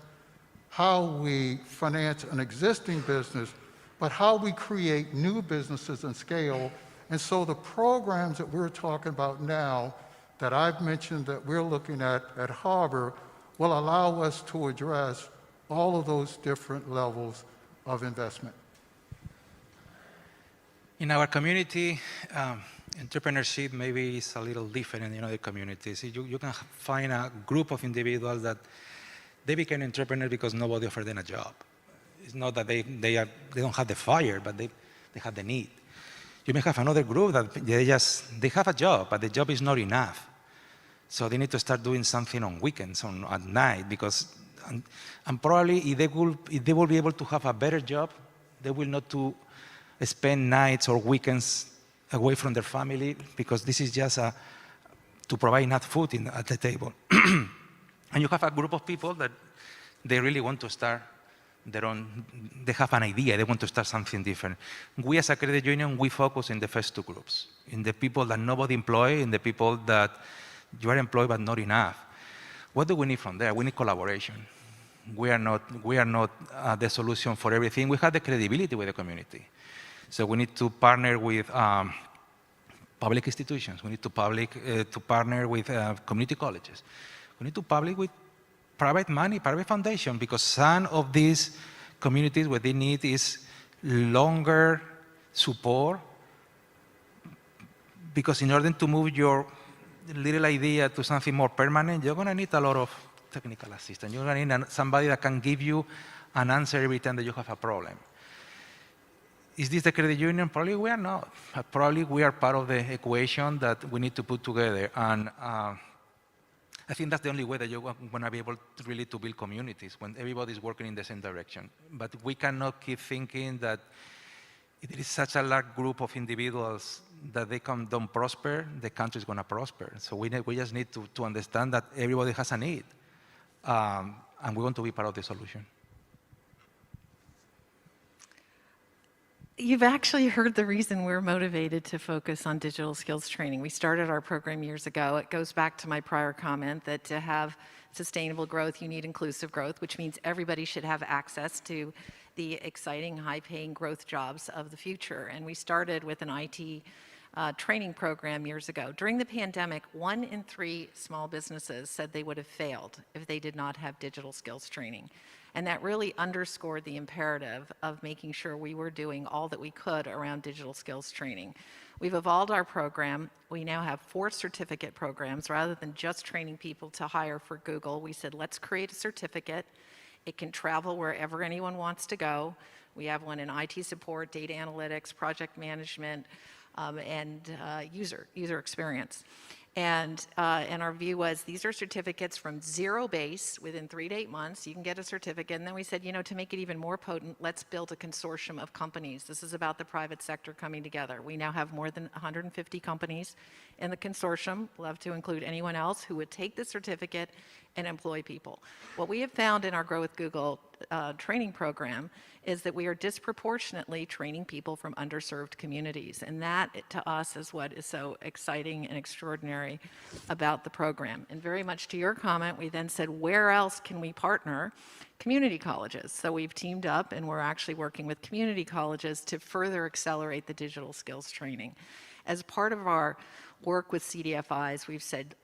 how we finance an existing business, but how we create new businesses and scale. And so the programs that we're talking about now, that I've mentioned that we're looking at Harbor, will allow us to address all of those different levels of investment. In our community, entrepreneurship maybe is a little different in other communities. You can find a group of individuals that they became entrepreneurs because nobody offered them a job. It's not that they don't have the fire, but they have the need. You may have another group that they have a job, but the job is not enough. So they need to start doing something on weekends, at night, because and probably if they will be able to have a better job, they will not to spend nights or weekends away from their family, because this is just to provide enough food at the table. And you have a group of people that they really want to start their own, they have an idea, they want to start something different. We as a credit union, we focus in the first two groups, in the people that nobody employ, in the people that you are employed but not enough. What do we need from there? We need collaboration. We are not the solution for everything. We have the credibility with the community. So we need to partner with public institutions. We need to partner with community colleges. We need to partner with private money, private foundation, because some of these communities, what they need is longer support, because in order to move your little idea to something more permanent, you're going to need a lot of technical assistance. You're going to need somebody that can give you an answer every time that you have a problem. Is this the credit union? Probably we are not. Probably we are part of the equation that we need to put together. And I think that's the only way that you're going to be able to really to build communities, when everybody's working in the same direction. But we cannot keep thinking that it is such a large group of individuals that they don't prosper, the country is going to prosper. So we just need to understand that everybody has a need, and we want to be part of the solution. You've actually heard the reason we're motivated to focus on digital skills training. We started our program years ago. It goes back to my prior comment that to have sustainable growth, you need inclusive growth, which means everybody should have access to the exciting, high-paying growth jobs of the future. And we started with an IT training program years ago. During the pandemic, 1 in 3 small businesses said they would have failed if they did not have digital skills training. And that really underscored the imperative of making sure we were doing all that we could around digital skills training. We've evolved our program. We now have 4 certificate programs. Rather than just training people to hire for Google, we said, let's create a certificate. It can travel wherever anyone wants to go. We have one in IT support, data analytics, project management, and user experience. And our view was these are certificates from zero base within 3 to 8 months. You can get a certificate. And then we said, you know, to make it even more potent, let's build a consortium of companies. This is about the private sector coming together. We now have more than 150 companies in the consortium. We'll have to include anyone else who would take the certificate and employ people. What we have found in our Grow with Google training program is that we are disproportionately training people from underserved communities. And that, to us, is what is so exciting and extraordinary about the program. And very much to your comment, we then said, where else can we partner? Community colleges. So we've teamed up and we're actually working with community colleges to further accelerate the digital skills training. As part of our work with CDFIs, we've said,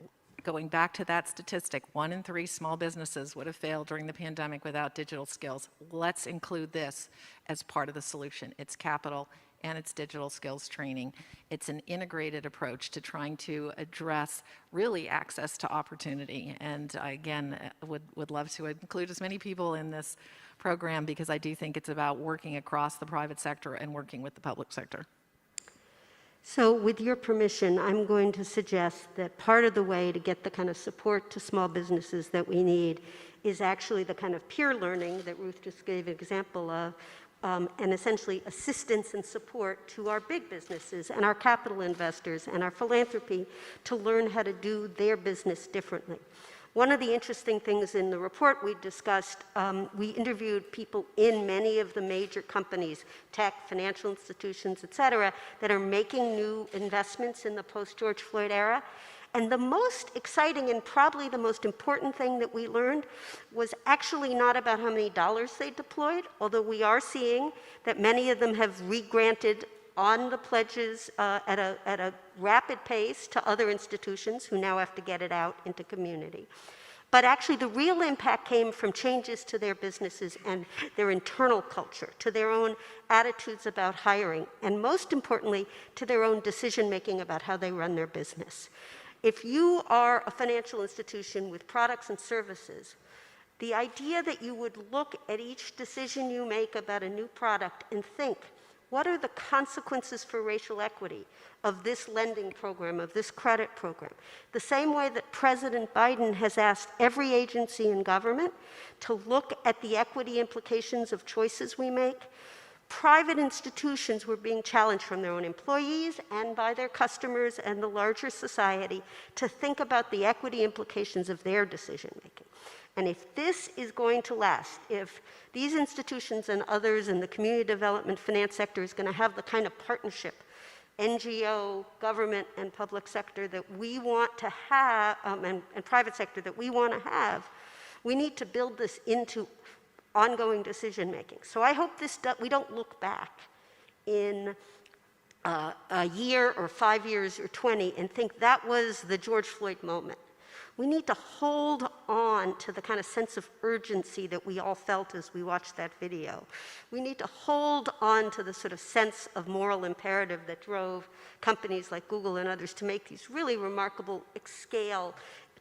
going back to that statistic, 1 in 3 small businesses would have failed during the pandemic without digital skills. Let's include this as part of the solution. It's capital and it's digital skills training. It's an integrated approach to trying to address really access to opportunity. And I, again, would love to include as many people in this program because I do think it's about working across the private sector and working with the public sector. So with your permission, I'm going to suggest that part of the way to get the kind of support to small businesses that we need is actually the kind of peer learning that Ruth just gave an example of, and essentially assistance and support to our big businesses and our capital investors and our philanthropy to learn how to do their business differently. One of the interesting things in the report we discussed, we interviewed people in many of the major companies, tech, financial institutions, et cetera, that are making new investments in the post-George Floyd era. And the most exciting and probably the most important thing that we learned was actually not about how many dollars they deployed, although we are seeing that many of them have re-granted on the pledges at a rapid pace to other institutions who now have to get it out into community. But actually the real impact came from changes to their businesses and their internal culture, to their own attitudes about hiring, and most importantly, to their own decision-making about how they run their business. If you are a financial institution with products and services, the idea that you would look at each decision you make about a new product and think, what are the consequences for racial equity of this lending program, of this credit program? The same way that President Biden has asked every agency in government to look at the equity implications of choices we make, private institutions were being challenged from their own employees and by their customers and the larger society to think about the equity implications of their decision making. And if this is going to last, if these institutions and others in the community development finance sector is going to have the kind of partnership, NGO, government, and public sector that we want to have, and private sector that we want to have, we need to build this into ongoing decision making. So I hope we don't look back in a year or 5 years or 20 and think that was the George Floyd moment. We need to hold on to the kind of sense of urgency that we all felt as we watched that video. We need to hold on to the sort of sense of moral imperative that drove companies like Google and others to make these really remarkable scale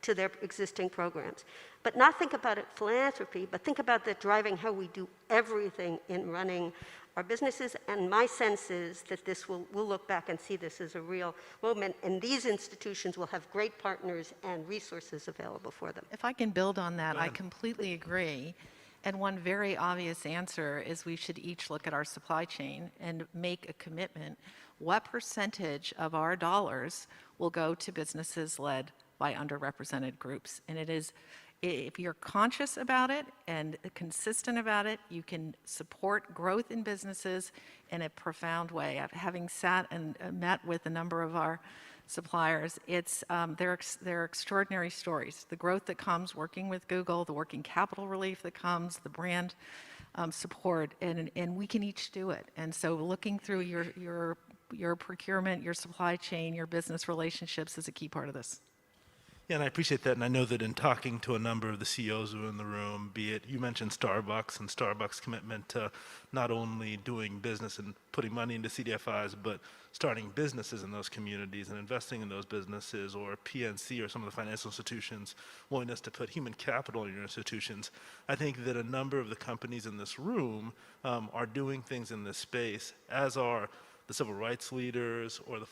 to their existing programs. But not think about it philanthropy, but think about that driving how we do everything in running our businesses. And my sense is that we'll look back and see this as a real moment, and these institutions will have great partners and resources available for them. If I can build on that, I completely agree. And one very obvious answer is we should each look at our supply chain and make a commitment. What percentage of our dollars will go to businesses led by underrepresented groups? And it is, if you're conscious about it and consistent about it, you can support growth in businesses in a profound way. Having sat and met with a number of our suppliers, they're extraordinary stories. The growth that comes working with Google, the working capital relief that comes, the brand support, and we can each do it. And so looking through your procurement, your supply chain, your business relationships is a key part of this. Yeah, and I appreciate that, and I know that in talking to a number of the CEOs who are in the room, be it, you mentioned Starbucks and Starbucks' commitment to not only doing business and putting money into CDFIs, but starting businesses in those communities and investing in those businesses, or PNC or some of the financial institutions' willingness to put human capital in your institutions. I think that a number of the companies in this room are doing things in this space, as are the civil rights leaders or the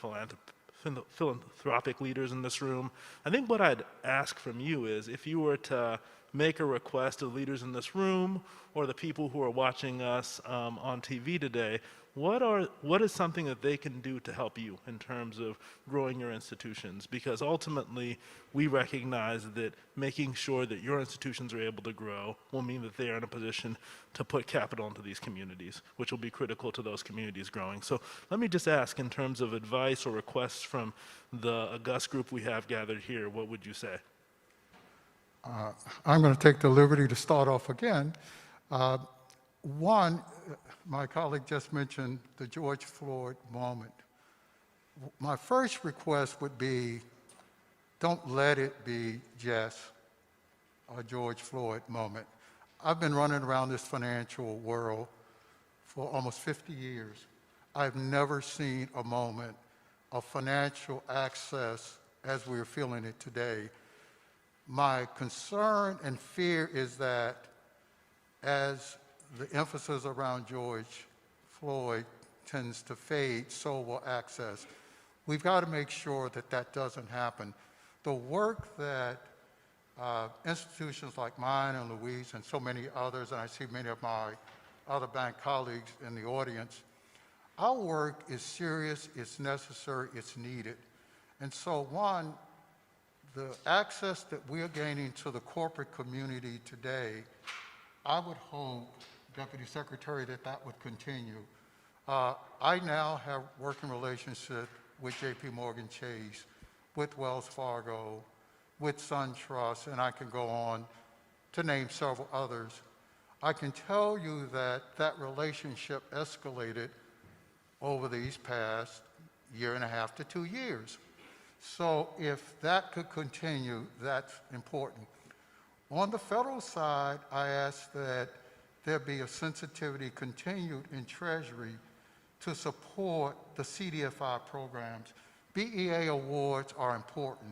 philanthropic leaders in this room. I think what I'd ask from you is if you were to make a request of leaders in this room or the people who are watching us on TV today, what is something that they can do to help you in terms of growing your institutions? Because ultimately, we recognize that making sure that your institutions are able to grow will mean that they are in a position to put capital into these communities, which will be critical to those communities growing. So let me just ask, in terms of advice or requests from the august group we have gathered here, what would you say? I'm going to take the liberty to start off again. One, my colleague just mentioned the George Floyd moment. My first request would be, don't let it be just a George Floyd moment. I've been running around this financial world for almost 50 years. I've never seen a moment of financial access as we're feeling it today. My concern and fear is that as the emphasis around George Floyd tends to fade, so will access. We've got to make sure that that doesn't happen. The work that institutions like mine and Louise and so many others, and I see many of my other bank colleagues in the audience, our work is serious, it's necessary, it's needed. And so one, the access that we're gaining to the corporate community today, I would hope, Deputy Secretary, that that would continue. I now have working relationship with JP Morgan Chase, with Wells Fargo, with SunTrust, and I can go on to name several others. I can tell you that that relationship escalated over these past year and a half to 2 years. So if that could continue, that's important. On the federal side, I ask that there be a sensitivity continued in Treasury to support the CDFI programs. BEA awards are important.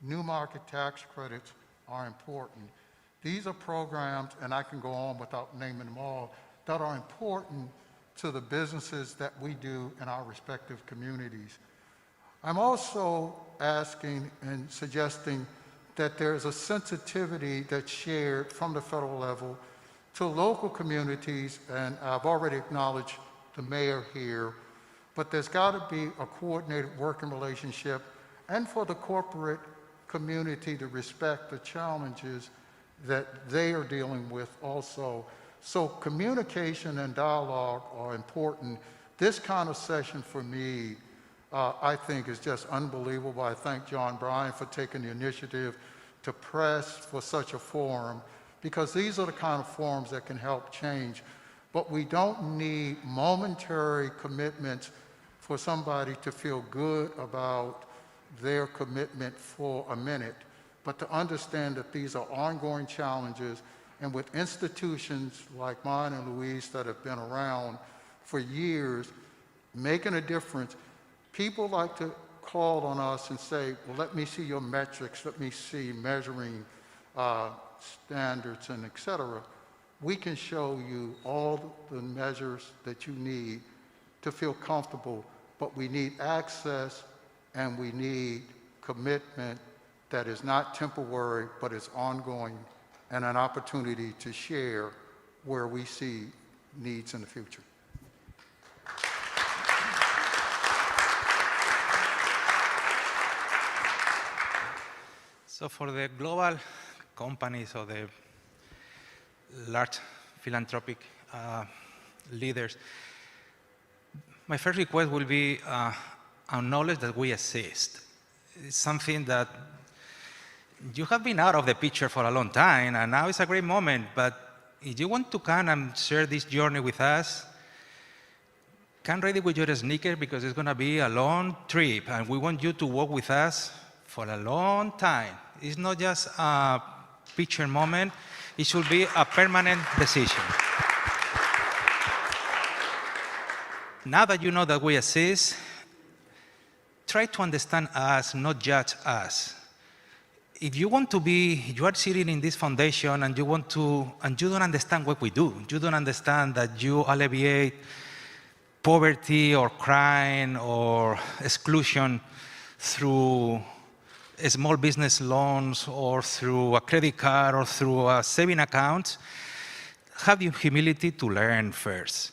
New market tax credits are important. These are programs, and I can go on without naming them all, that are important to the businesses that we do in our respective communities. I'm also asking and suggesting that there's a sensitivity that's shared from the federal level to local communities, and I've already acknowledged the mayor here, but there's got to be a coordinated working relationship, and for the corporate community to respect the challenges that they are dealing with also. So communication and dialogue are important. This kind of session for me, I think is just unbelievable. I thank John Bryan for taking the initiative to press for such a forum, because these are the kind of forums that can help change. But we don't need momentary commitments for somebody to feel good about their commitment for a minute, but to understand that these are ongoing challenges, and with institutions like mine and Louise that have been around for years, making a difference. People like to call on us and say, well, let me see your metrics, let me see measuring standards and et cetera. We can show you all the measures that you need to feel comfortable, but we need access and we need commitment that is not temporary, but is ongoing, and an opportunity to share where we see needs in the future. So for the global companies or the large philanthropic leaders, my first request will be acknowledge that we exist. It's something that you have been out of the picture for a long time, and now it's a great moment, but if you want to come and share this journey with us, come ready with your sneakers, because it's going to be a long trip, and we want you to walk with us for a long time. It's not just a picture moment, it should be a permanent decision. Now that you know that we exist, try to understand us, not judge us. If you want to be, you are sitting in this foundation and you want to, and you don't understand what we do, you don't understand that you alleviate poverty or crime or exclusion, through small business loans or through a credit card or through a saving account, have the humility to learn first.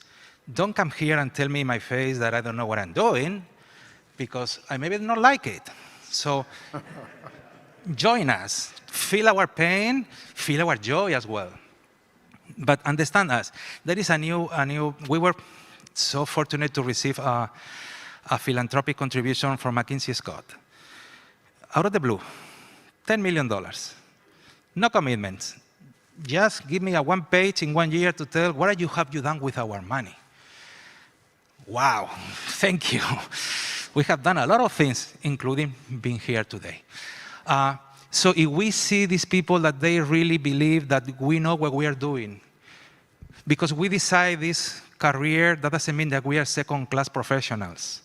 Don't come here and tell me in my face that I don't know what I'm doing, because I maybe not like it. So join us, feel our pain, feel our joy as well. But understand us. There is we were so fortunate to receive a philanthropic contribution from McKinsey Scott. Out of the blue, $10 million. No commitments. Just give me a one page in 1 year to tell what have you done with our money. Wow, thank you. We have done a lot of things, including being here today. So if we see these people that they really believe that we know what we are doing, because we decide this career, that doesn't mean that we are second-class professionals.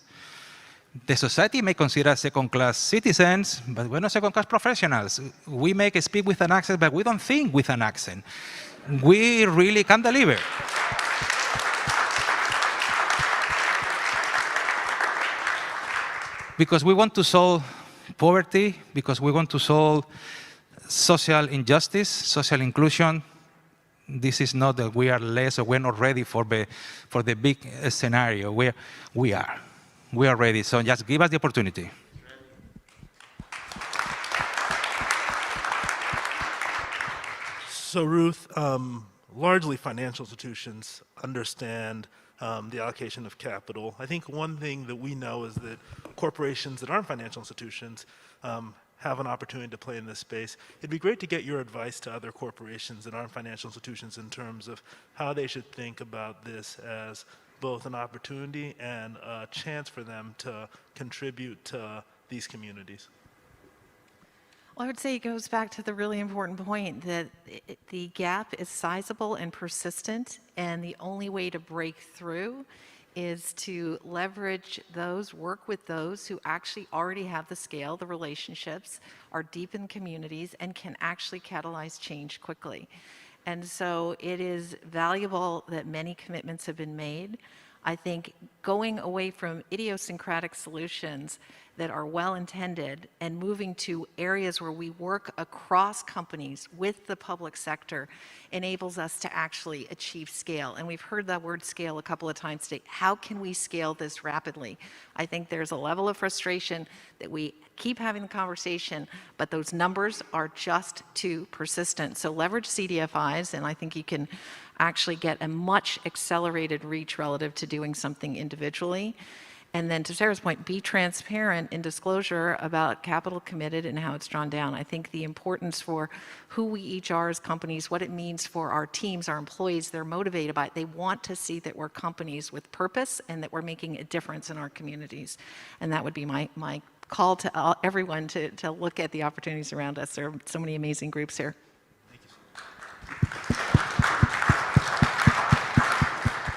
The society may consider us second-class citizens, but we're not second-class professionals. We make a speak with an accent, but we don't think with an accent. We really can deliver. Because we want to solve poverty, because we want to solve social injustice, social inclusion. This is not that we are less or we're not ready for the big scenario. We are. We are ready, so just give us the opportunity. So Ruth, largely financial institutions understand the allocation of capital. I think one thing that we know is that corporations that aren't financial institutions have an opportunity to play in this space. It'd be great to get your advice to other corporations that aren't financial institutions in terms of how they should think about this as both an opportunity and a chance for them to contribute to these communities. Well, I would say it goes back to the really important point that the gap is sizable and persistent, and the only way to break through is to leverage those, work with those who actually already have the scale, the relationships, are deep in communities, and can actually catalyze change quickly. And so it is valuable that many commitments have been made. I think going away from idiosyncratic solutions that are well-intended and moving to areas where we work across companies with the public sector enables us to actually achieve scale. And we've heard that word scale a couple of times today. How can we scale this rapidly? I think there's a level of frustration that we keep having the conversation, but those numbers are just too persistent. So leverage CDFIs, and I think you can actually get a much accelerated reach relative to doing something individually. And then to Sarah's point, be transparent in disclosure about capital committed and how it's drawn down. I think the importance for who we each are as companies, what it means for our teams, our employees, they're motivated by it. They want to see that we're companies with purpose and that we're making a difference in our communities. And that would be my call to everyone to look at the opportunities around us. There are so many amazing groups here.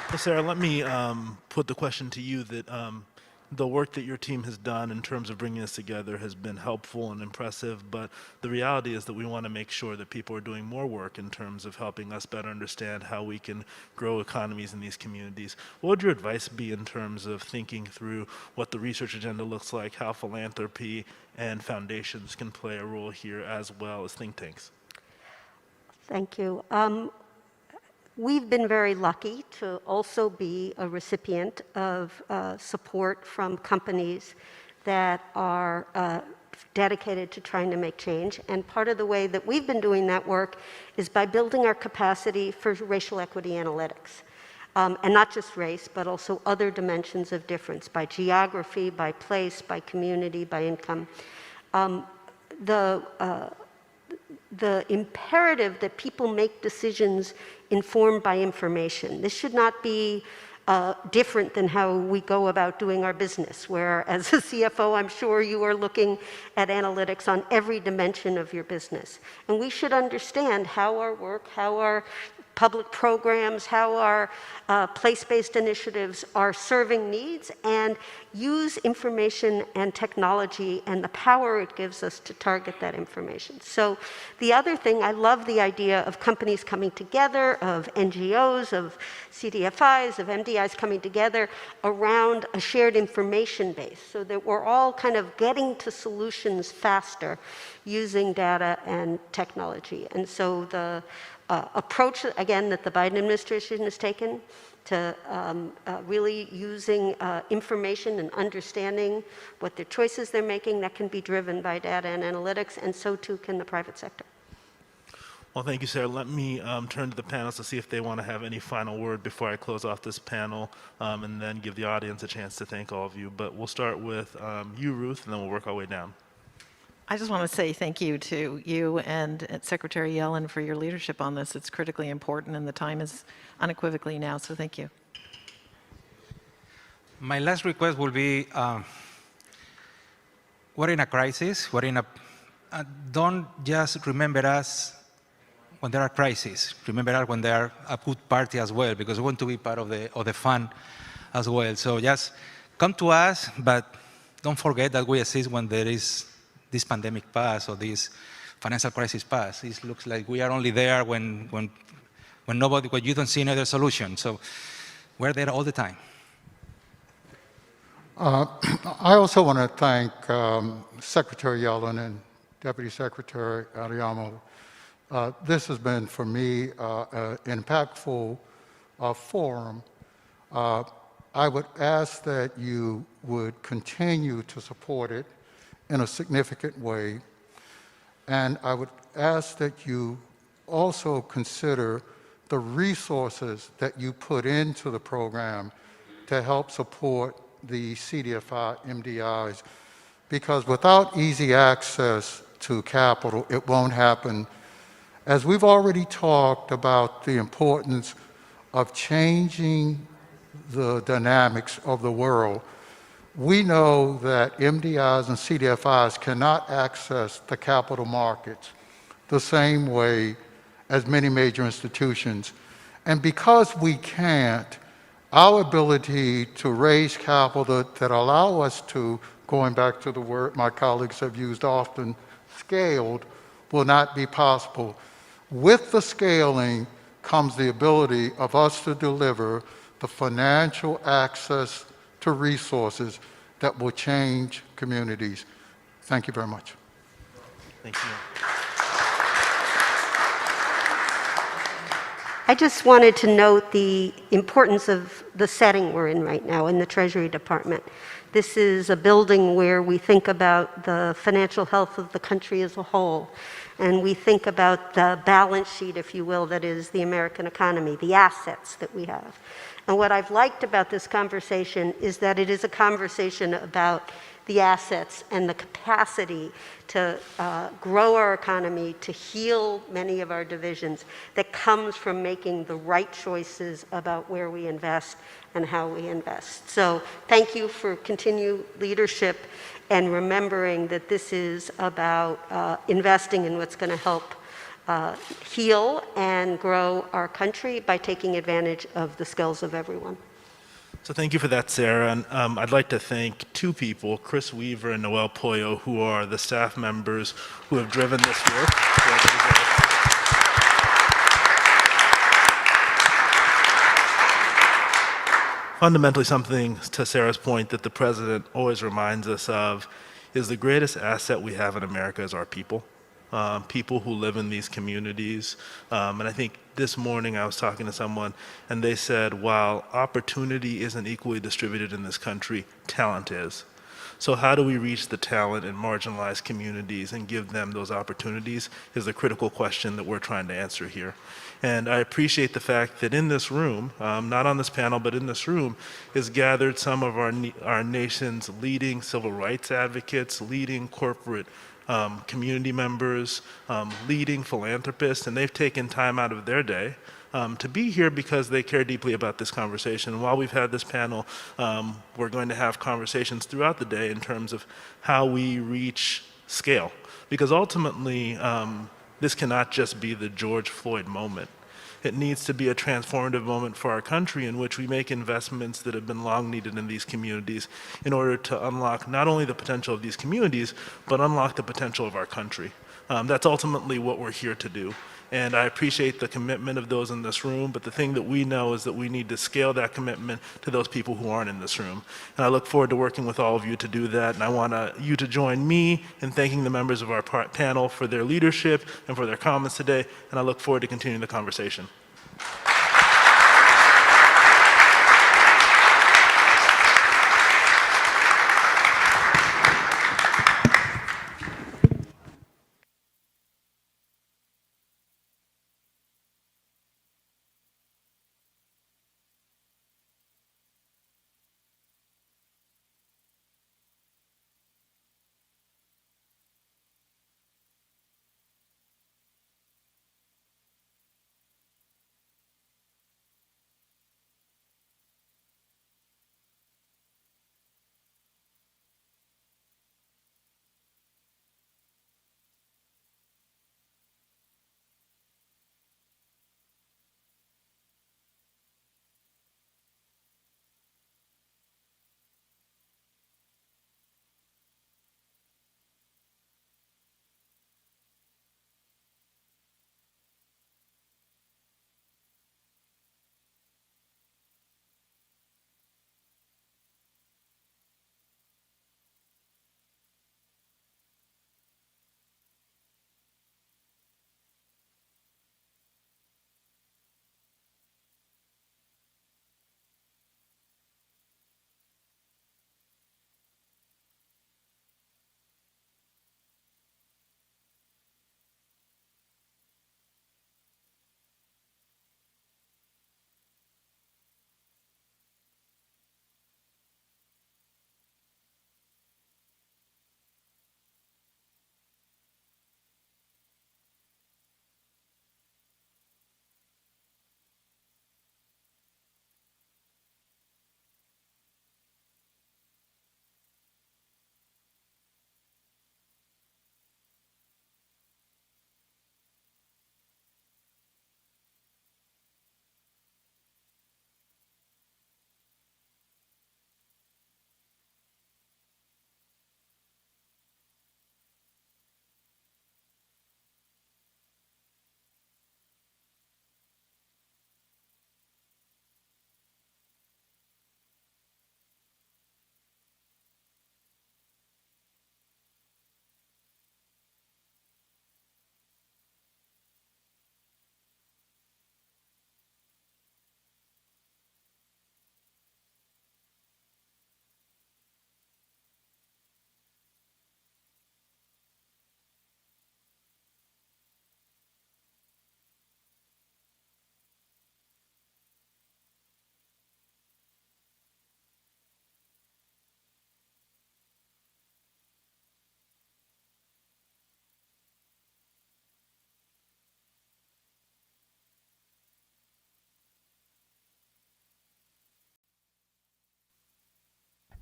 Well, Sarah, let me put the question to you that the work that your team has done in terms of bringing this together has been helpful and impressive, but the reality is that we want to make sure that people are doing more work in terms of helping us better understand how we can grow economies in these communities. What would your advice be in terms of thinking through what the research agenda looks like, how philanthropy and foundations can play a role here as well as think tanks? Thank you. We've been very lucky to also be a recipient of support from companies that are dedicated to trying to make change. And part of the way that we've been doing that work is by building our capacity for racial equity analytics. And not just race, but also other dimensions of difference, by geography, by place, by community, by income. The imperative that people make decisions informed by information. This should not be different than how we go about doing our business, where as a CFO, I'm sure you are looking at analytics on every dimension of your business. And we should understand how our work, how our public programs, how our place-based initiatives are serving needs, and use information and technology and the power it gives us to target that information. So the other thing, I love the idea of companies coming together, of NGOs, of CDFIs, of MDIs coming together around a shared information base so that we're all kind of getting to solutions faster using data and technology. And so the approach, again, that the Biden administration has taken to really using information and understanding what the choices they're making, that can be driven by data and analytics, and so too can the private sector. Well, thank you, Sarah. Let me turn to the panelists to see if they want to have any final word before I close off this panel, and then give the audience a chance to thank all of you. But we'll start with you, Ruth, and then we'll work our way down. I just want to say thank you to you and Secretary Yellen for your leadership on this. It's critically important, and the time is unequivocally now, so thank you. My last request will be, we're in a crisis. Don't just remember us when there are crises. Remember us when there are a good party as well, because we want to be part of the fun as well. So just come to us, but don't forget that we exist when there is this pandemic pass or this financial crisis pass. It looks like we are only there when you don't see another solution. So we're there all the time. I also want to thank Secretary Yellen and Deputy Secretary Adeyemo. This has been, for me, an impactful forum. I would ask that you would continue to support it in a significant way. And I would ask that you also consider the resources that you put into the program to help support the CDFI MDIs, because without easy access to capital, it won't happen. As we've already talked about the importance of changing the dynamics of the world, we know that MDIs and CDFIs cannot access the capital markets the same way as many major institutions. And because we can't, our ability to raise capital that allow us to, going back to the word my colleagues have used often, scaled, will not be possible. With the scaling comes the ability of us to deliver the financial access to resources that will change communities. Thank you very much. Thank you. I just wanted to note the importance of the setting we're in right now in the Treasury Department. This is a building where we think about the financial health of the country as a whole, and we think about the balance sheet, if you will, that is the American economy, the assets that we have. And what I've liked about this conversation is that it is a conversation about the assets and the capacity to grow our economy, to heal many of our divisions, that comes from making the right choices about where we invest and how we invest. So thank you for continued leadership and remembering that this is about investing in what's going to help heal and grow our country by taking advantage of the skills of everyone. So thank you for that, Sarah. And I'd like to thank two people, Chris Weaver and Noel Poyo, who are the staff members who have driven this work. Fundamentally, something to Sarah's point that the president always reminds us of is the greatest asset we have in America is our people. People who live in these communities. And I think this morning I was talking to someone and they said, while opportunity isn't equally distributed in this country, talent is. So how do we reach the talent in marginalized communities and give them those opportunities is the critical question that we're trying to answer here. And I appreciate the fact that in this room, not on this panel, but in this room, is gathered some of our nation's leading civil rights advocates, leading corporate community members, leading philanthropists, and they've taken time out of their day to be here because they care deeply about this conversation. And while we've had this panel, we're going to have conversations throughout the day in terms of how we reach scale. Because ultimately, this cannot just be the George Floyd moment. It needs to be a transformative moment for our country in which we make investments that have been long needed in these communities in order to unlock not only the potential of these communities, but unlock the potential of our country. That's ultimately what we're here to do. And I appreciate the commitment of those in this room, but the thing that we know is that we need to scale that commitment to those people who aren't in this room. And I look forward to working with all of you to do that, and I want you to join me in thanking the members of our panel for their leadership and for their comments today, and I look forward to continuing the conversation.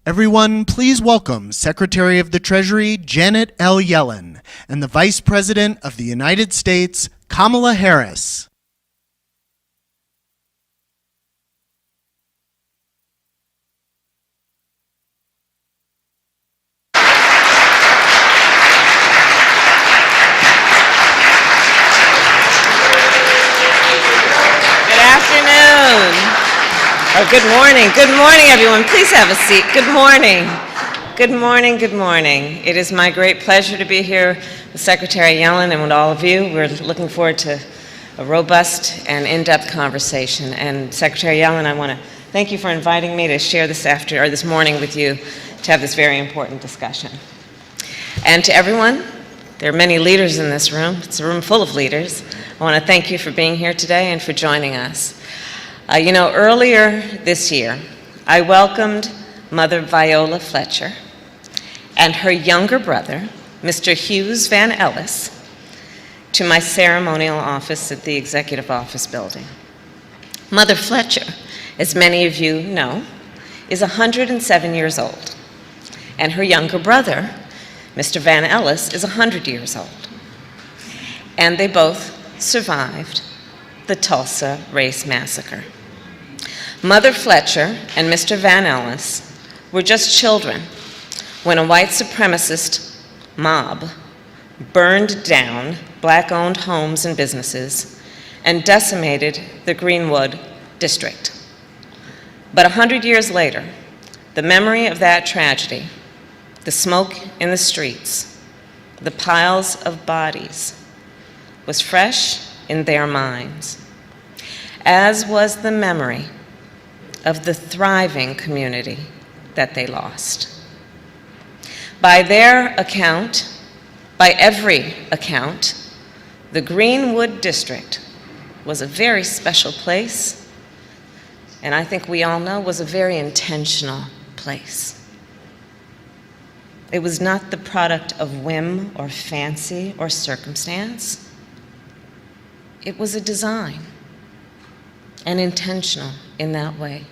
Everyone, please welcome Secretary of the Treasury Janet L. Yellen and the Vice President of the United States, Kamala Harris. Good afternoon. Or good morning. Good morning, everyone. Please have a seat. Good morning. Good morning. Good morning. It is my great pleasure to be here with Secretary Yellen and with all of you. We're looking forward to a robust and in-depth conversation. And Secretary Yellen, I want to thank you for inviting me to share this morning with you to have this very important discussion. And to everyone, there are many leaders in this room. It's a room full of leaders. I want to thank you for being here today and for joining us. Earlier this year, I welcomed Mother Viola Fletcher and her younger brother, Mr. Hughes Van Ellis, to my ceremonial office at the Executive Office Building. Mother Fletcher, as many of you know, is 107 years old, and her younger brother, Mr. Van Ellis, is 100 years old. And they both survived the Tulsa Race Massacre. Mother Fletcher and Mr. Van Ellis were just children when a white supremacist mob burned down Black-owned homes and businesses and decimated the Greenwood district. But 100 years later, the memory of that tragedy, the smoke in the streets, the piles of bodies, was fresh in their minds, as was the memory of the thriving community that they lost. By their account, by every account, the Greenwood district was a very special place, and I think we all know was a very intentional place. It was not the product of whim or fancy or circumstance. It was a design, and intentional in that way.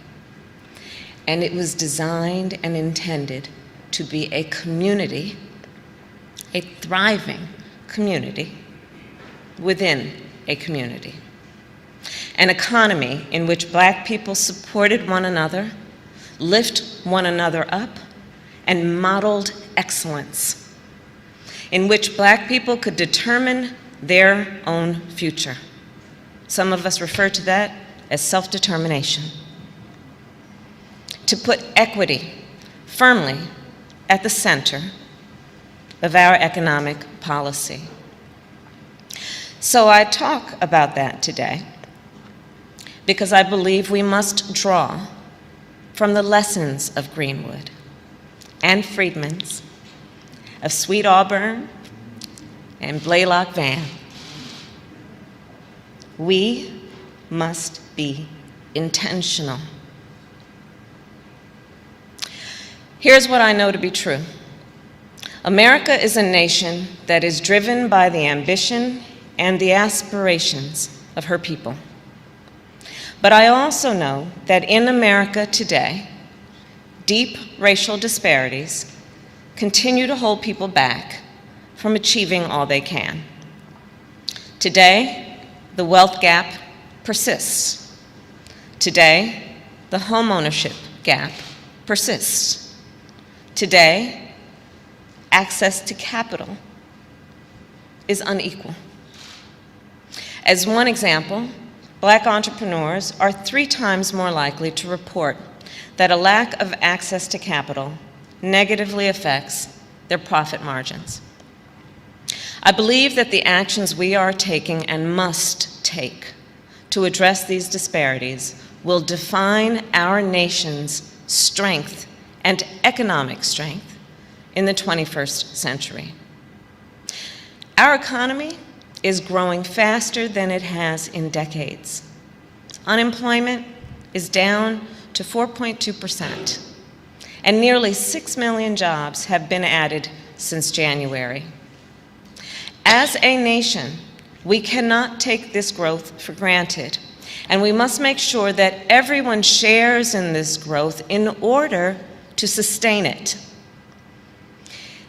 And it was designed and intended to be a community, a thriving community within a community. An economy in which Black people supported one another, lift one another up, and modeled excellence, in which Black people could determine their own future. Some of us refer to that as self-determination. To put equity firmly at the center of our economic policy. So I talk about that today because I believe we must draw from the lessons of Greenwood and Freedman's, of Sweet Auburn and Blaylock Van. We must be intentional. Here's what I know to be true. America is a nation that is driven by the ambition and the aspirations of her people. But I also know that in America today, deep racial disparities continue to hold people back from achieving all they can. Today, the wealth gap persists. Today, the homeownership gap persists. Today, access to capital is unequal. As one example, Black entrepreneurs are 3 times more likely to report that a lack of access to capital negatively affects their profit margins. I believe that the actions we are taking and must take to address these disparities will define our nation's strength and economic strength in the 21st century. Our economy is growing faster than it has in decades. Unemployment is down to 4.2%, and nearly 6 million jobs have been added since January. As a nation, we cannot take this growth for granted, and we must make sure that everyone shares in this growth in order to sustain it.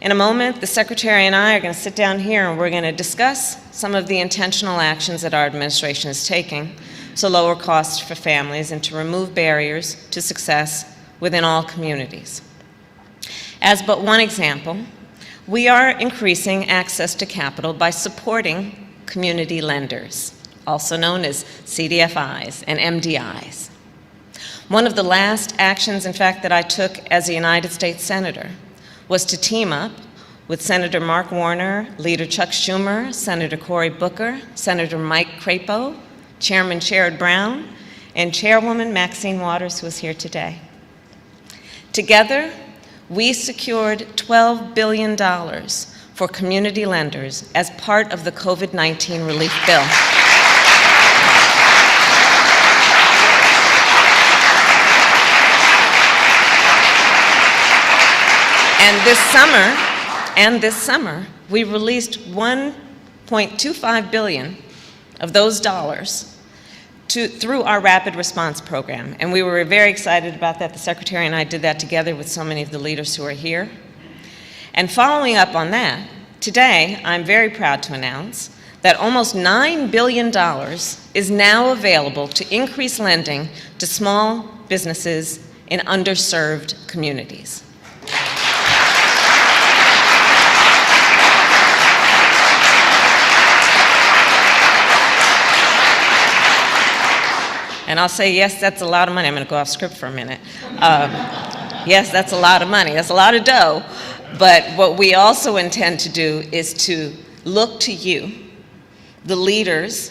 In a moment, the Secretary and I are going to sit down here and we're going to discuss some of the intentional actions that our administration is taking to lower costs for families and to remove barriers to success within all communities. As but one example, we are increasing access to capital by supporting community lenders, also known as CDFIs and MDIs. One of the last actions, in fact, that I took as a United States Senator was to team up with Senator Mark Warner, Leader Chuck Schumer, Senator Cory Booker, Senator Mike Crapo, Chairman Sherrod Brown, and Chairwoman Maxine Waters, who is here today. Together, we secured $12 billion for community lenders as part of the COVID-19 relief bill. And this summer, we released $1.25 billion of those dollars through our rapid response program. And we were very excited about that. The Secretary and I did that together with so many of the leaders who are here. And following up on that, today, I'm very proud to announce that almost $9 billion is now available to increase lending to small businesses in underserved communities. And I'll say, yes, that's a lot of money. I'm going to go off script for a minute. Yes, that's a lot of money. That's a lot of dough. But what we also intend to do is to look to you, the leaders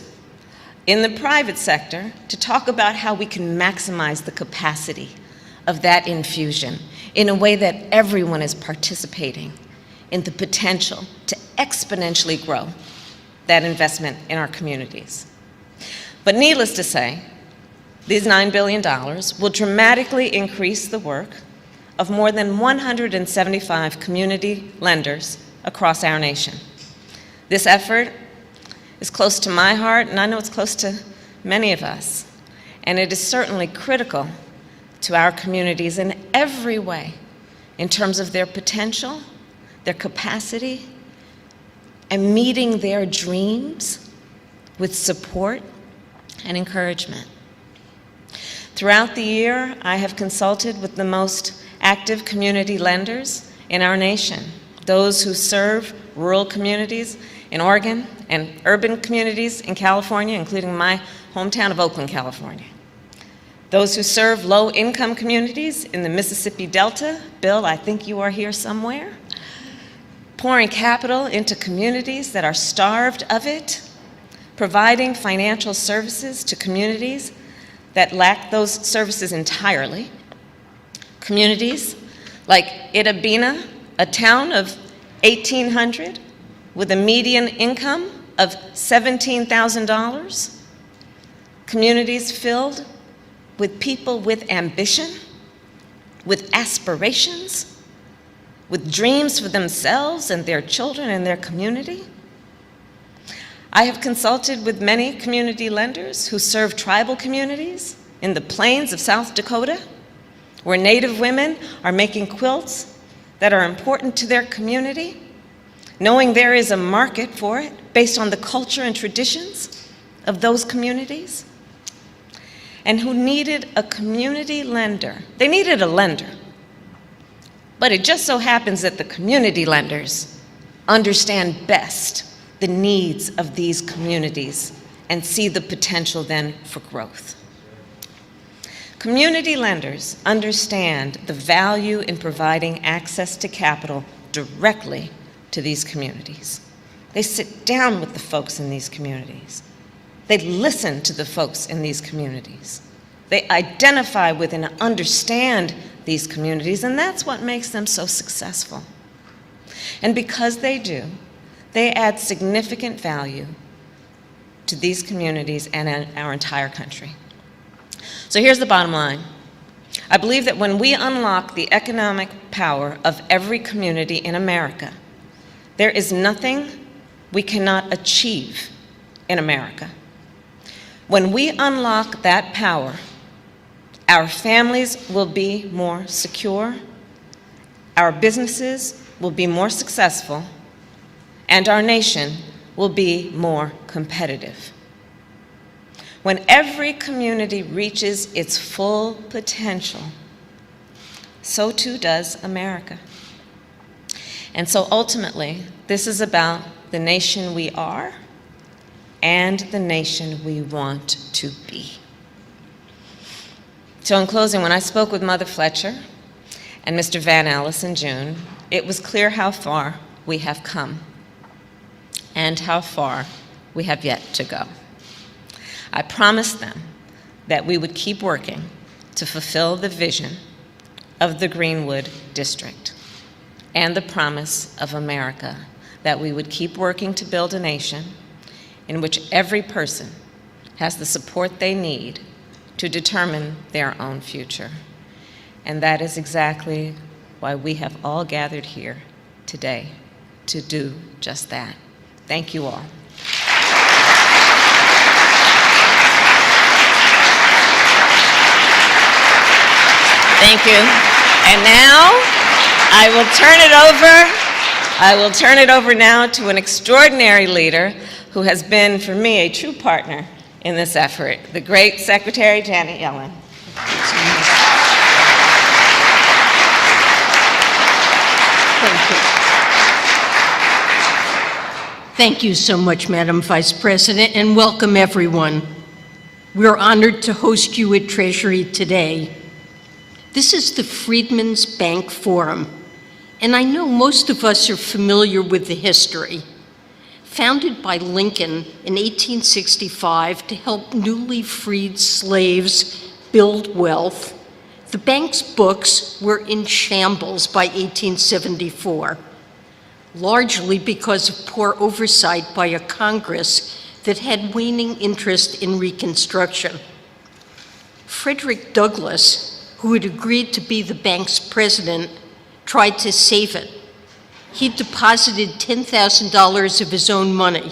in the private sector, to talk about how we can maximize the capacity of that infusion in a way that everyone is participating in the potential to exponentially grow that investment in our communities. But needless to say, these $9 billion will dramatically increase the work of more than 175 community lenders across our nation. This effort is close to my heart, and I know it's close to many of us. And it is certainly critical to our communities in every way, in terms of their potential, their capacity, and meeting their dreams with support and encouragement. Throughout the year, I have consulted with the most active community lenders in our nation, those who serve rural communities in Oregon and urban communities in California, including my hometown of Oakland, California. Those who serve low-income communities in the Mississippi Delta. Bill, I think you are here somewhere. Pouring capital into communities that are starved of it, providing financial services to communities that lack those services entirely. Communities like Itabena, a town of 1,800 with a median income of $17,000. Communities filled with people with ambition, with aspirations, with dreams for themselves and their children and their community. I have consulted with many community lenders who serve tribal communities in the plains of South Dakota, where Native women are making quilts that are important to their community, knowing there is a market for it based on the culture and traditions of those communities, and who needed a community lender. They needed a lender, but it just so happens that the community lenders understand best the needs of these communities and see the potential then for growth. Community lenders understand the value in providing access to capital directly to these communities. They sit down with the folks in these communities. They listen to the folks in these communities. They identify with and understand these communities, and that's what makes them so successful. And because they do, they add significant value to these communities and our entire country. So here's the bottom line. I believe that when we unlock the economic power of every community in America, there is nothing we cannot achieve in America. When we unlock that power, our families will be more secure, our businesses will be more successful, and our nation will be more competitive. When every community reaches its full potential, so too does America. And so ultimately, this is about the nation we are and the nation we want to be. So in closing, when I spoke with Mother Fletcher and Mr. Van Alice in June, it was clear how far we have come and how far we have yet to go. I promised them that we would keep working to fulfill the vision of the Greenwood District and the promise of America, that we would keep working to build a nation in which every person has the support they need to determine their own future. And that is exactly why we have all gathered here today, to do just that. Thank you all. Thank you. And now I will turn it over now to an extraordinary leader, who has been, for me, a true partner in this effort, the great Secretary Janet Yellen. Thank you. Thank you so much, Madam Vice President, and welcome everyone. We're honored to host you at Treasury today. This is the Freedman's Bank Forum, and I know most of us are familiar with the history. Founded by Lincoln in 1865 to help newly freed slaves build wealth, the bank's books were in shambles by 1874, largely because of poor oversight by a Congress that had waning interest in Reconstruction. Frederick Douglass, who had agreed to be the bank's president, tried to save it. He deposited $10,000 of his own money,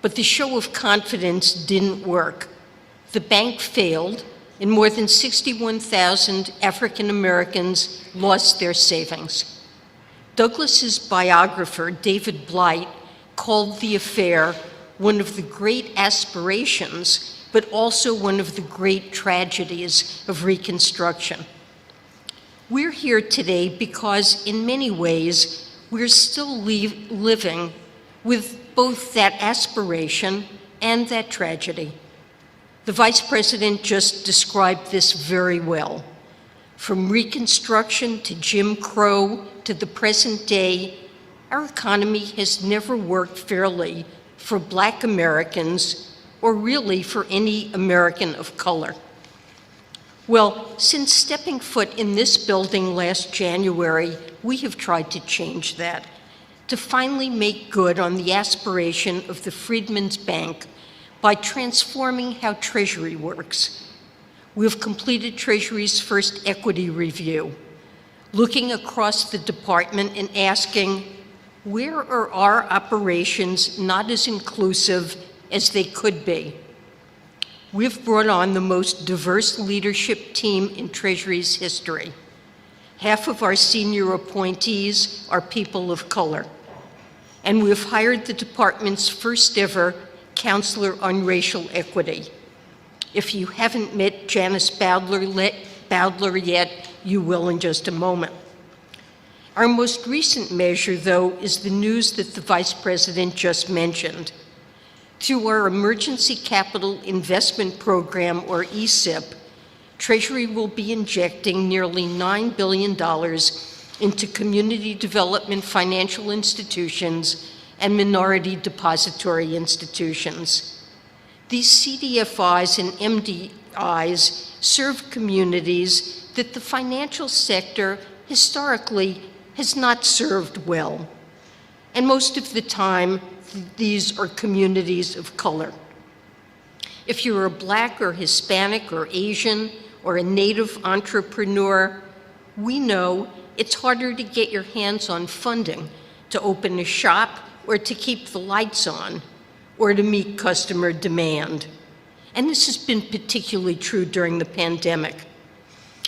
but the show of confidence didn't work. The bank failed, and more than 61,000 African Americans lost their savings. Douglass's biographer, David Blight, called the affair one of the great aspirations, but also one of the great tragedies of Reconstruction. We're here today because, in many ways, we're still living with both that aspiration and that tragedy. The Vice President just described this very well. From Reconstruction to Jim Crow to the present day, our economy has never worked fairly for Black Americans, or really for any American of color. Well, since stepping foot in this building last January, we have tried to change that, to finally make good on the aspiration of the Freedman's Bank by transforming how Treasury works. We have completed Treasury's first equity review, looking across the department and asking, where are our operations not as inclusive as they could be? We've brought on the most diverse leadership team in Treasury's history. Half of our senior appointees are people of color. And we've hired the department's first ever counselor on racial equity. If you haven't met Janice Bowdler yet, you will in just a moment. Our most recent measure, though, is the news that the Vice President just mentioned. Through our Emergency Capital Investment Program, or ECIP, Treasury will be injecting nearly $9 billion into community development financial institutions and minority depository institutions. These CDFIs and MDIs serve communities that the financial sector historically has not served well. And most of the time, these are communities of color. If you're a Black or Hispanic or Asian or a Native entrepreneur, we know it's harder to get your hands on funding to open a shop or to keep the lights on or to meet customer demand. And this has been particularly true during the pandemic.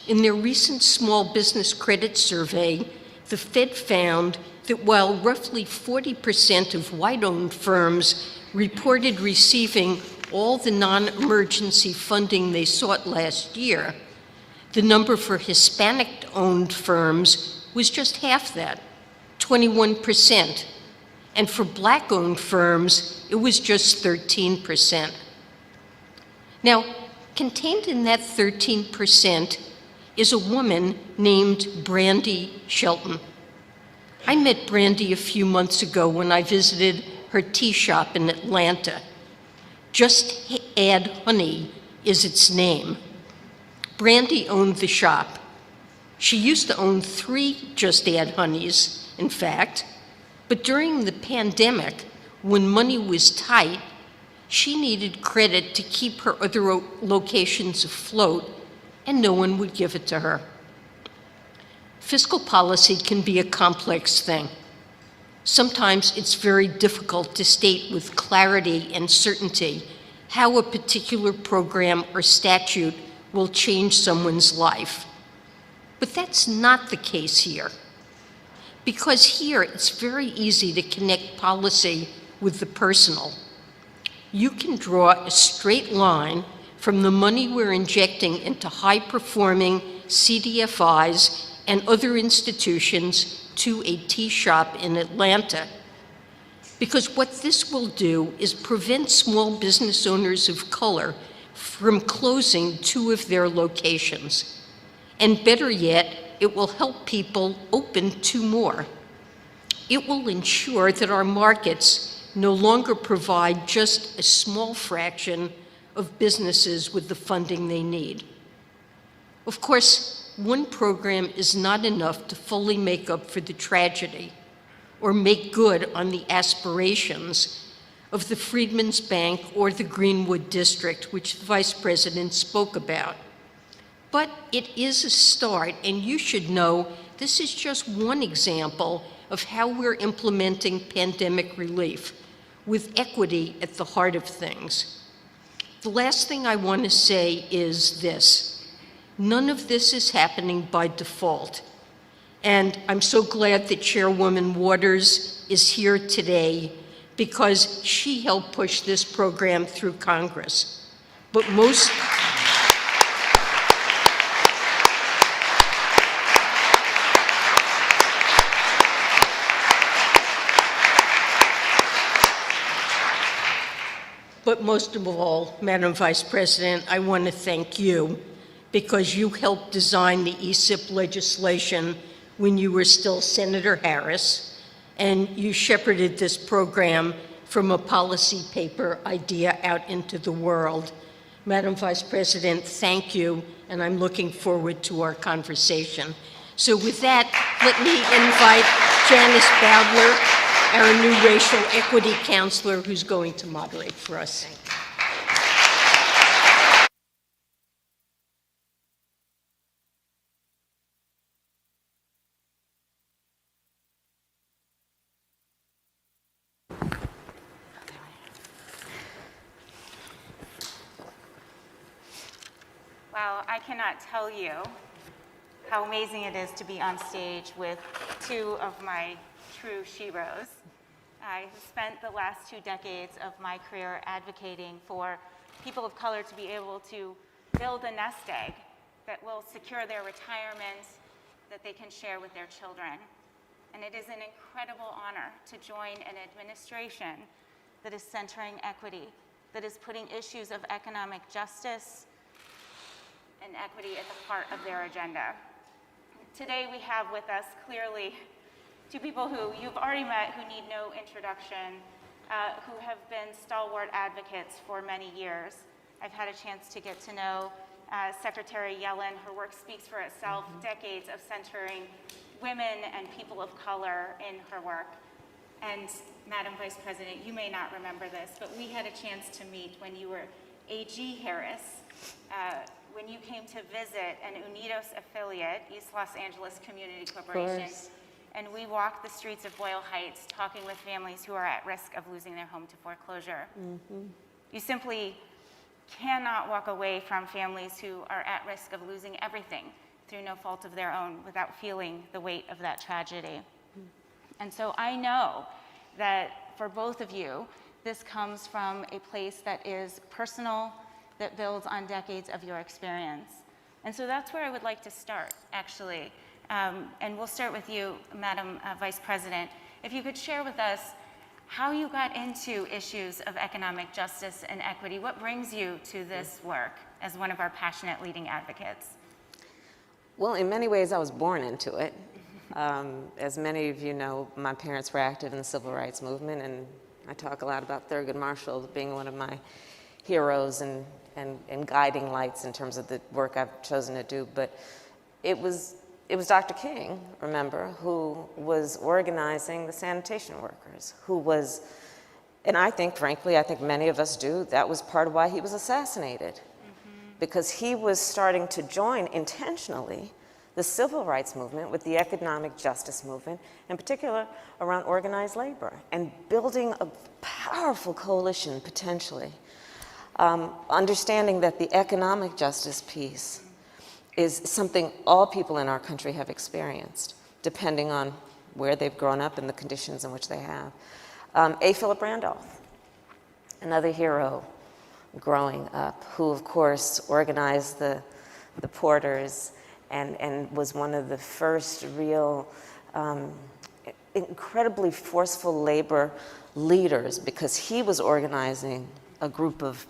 In their recent small business credit survey, the Fed found that while roughly 40% of white-owned firms reported receiving all the non-emergency funding they sought last year, the number for Hispanic-owned firms was just half that, 21%. And for Black-owned firms, it was just 13%. Now, contained in that 13% is a woman named Brandy Shelton. I met Brandy a few months ago when I visited her tea shop in Atlanta. Just Add Honey is its name. Brandy owned the shop. She used to own 3 Just Add Honeys, in fact, but during the pandemic, when money was tight, she needed credit to keep her other locations afloat, and no one would give it to her. Fiscal policy can be a complex thing. Sometimes it's very difficult to state with clarity and certainty how a particular program or statute will change someone's life. But that's not the case here. Because here, it's very easy to connect policy with the personal. You can draw a straight line from the money we're injecting into high-performing CDFIs and other institutions to a tea shop in Atlanta. Because what this will do is prevent small business owners of color from closing 2 of their locations. And better yet, it will help people open 2 more. It will ensure that our markets no longer provide just a small fraction of businesses with the funding they need. Of course, one program is not enough to fully make up for the tragedy or make good on the aspirations of the Freedman's Bank or the Greenwood District, which the Vice President spoke about. But it is a start, and you should know this is just one example of how we're implementing pandemic relief, with equity at the heart of things. The last thing I want to say is this: none of this is happening by default. And I'm so glad that Chairwoman Waters is here today because she helped push this program through Congress. But most of all, Madam Vice President, I want to thank you because you helped design the ESIP legislation when you were still Senator Harris, and you shepherded this program from a policy paper idea out into the world. Madam Vice President, thank you, and I'm looking forward to our conversation. So with that, let me invite Janice Bowdler, our new racial equity counselor, who's going to moderate for us. Well, I cannot tell you how amazing it is to be on stage with 2 of my true sheroes. I have spent the last 2 decades of my career advocating for people of color to be able to build a nest egg that will secure their retirement, that they can share with their children. And it is an incredible honor to join an administration that is centering equity, that is putting issues of economic justice and equity at the heart of their agenda. Today we have with us clearly 2 people who you've already met, who need no introduction, who have been stalwart advocates for many years. I've had a chance to get to know Secretary Yellen. Her work speaks for itself, decades of centering women and people of color in her work. And Madam Vice President, you may not remember this, but we had a chance to meet when you were AG Harris, when you came to visit an Unidos affiliate, East Los Angeles Community Corporation, and we walked the streets of Boyle Heights talking with families who are at risk of losing their home to foreclosure. You simply cannot walk away from families who are at risk of losing everything through no fault of their own without feeling the weight of that tragedy. And so I know that for both of you, this comes from a place that is personal, that builds on decades of your experience. And so that's where I would like to start, actually. And we'll start with you, Madam Vice President. If you could share with us how you got into issues of economic justice and equity. What brings you to this work as one of our passionate leading advocates? Well, in many ways, I was born into it. As many of you know, my parents were active in the civil rights movement, and I talk a lot about Thurgood Marshall being one of my heroes and guiding lights in terms of the work I've chosen to do. But it was Dr. King, remember, who was organizing the sanitation workers, who was, and I think, frankly, I think many of us do, that was part of why he was assassinated. Because he was starting to join intentionally the civil rights movement with the economic justice movement, in particular around organized labor, and building a powerful coalition, potentially. Understanding that the economic justice piece is something all people in our country have experienced, depending on where they've grown up and the conditions in which they have. A. Philip Randolph, another hero growing up, who of course organized the porters and was one of the first real incredibly forceful labor leaders, because he was organizing a group of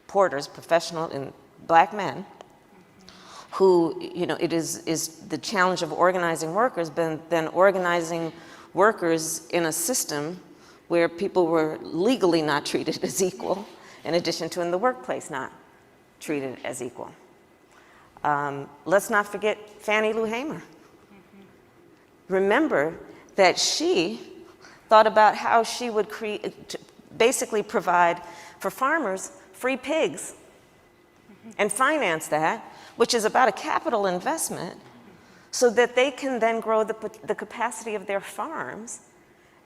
porters, professional and black men, who, you know, it is the challenge of organizing workers, but then organizing workers in a system where people were legally not treated as equal, in addition to in the workplace not treated as equal. Let's not forget Fannie Lou Hamer. Remember that she thought about how she would basically provide for farmers free pigs and finance that, which is about a capital investment, so that they can then grow the capacity of their farms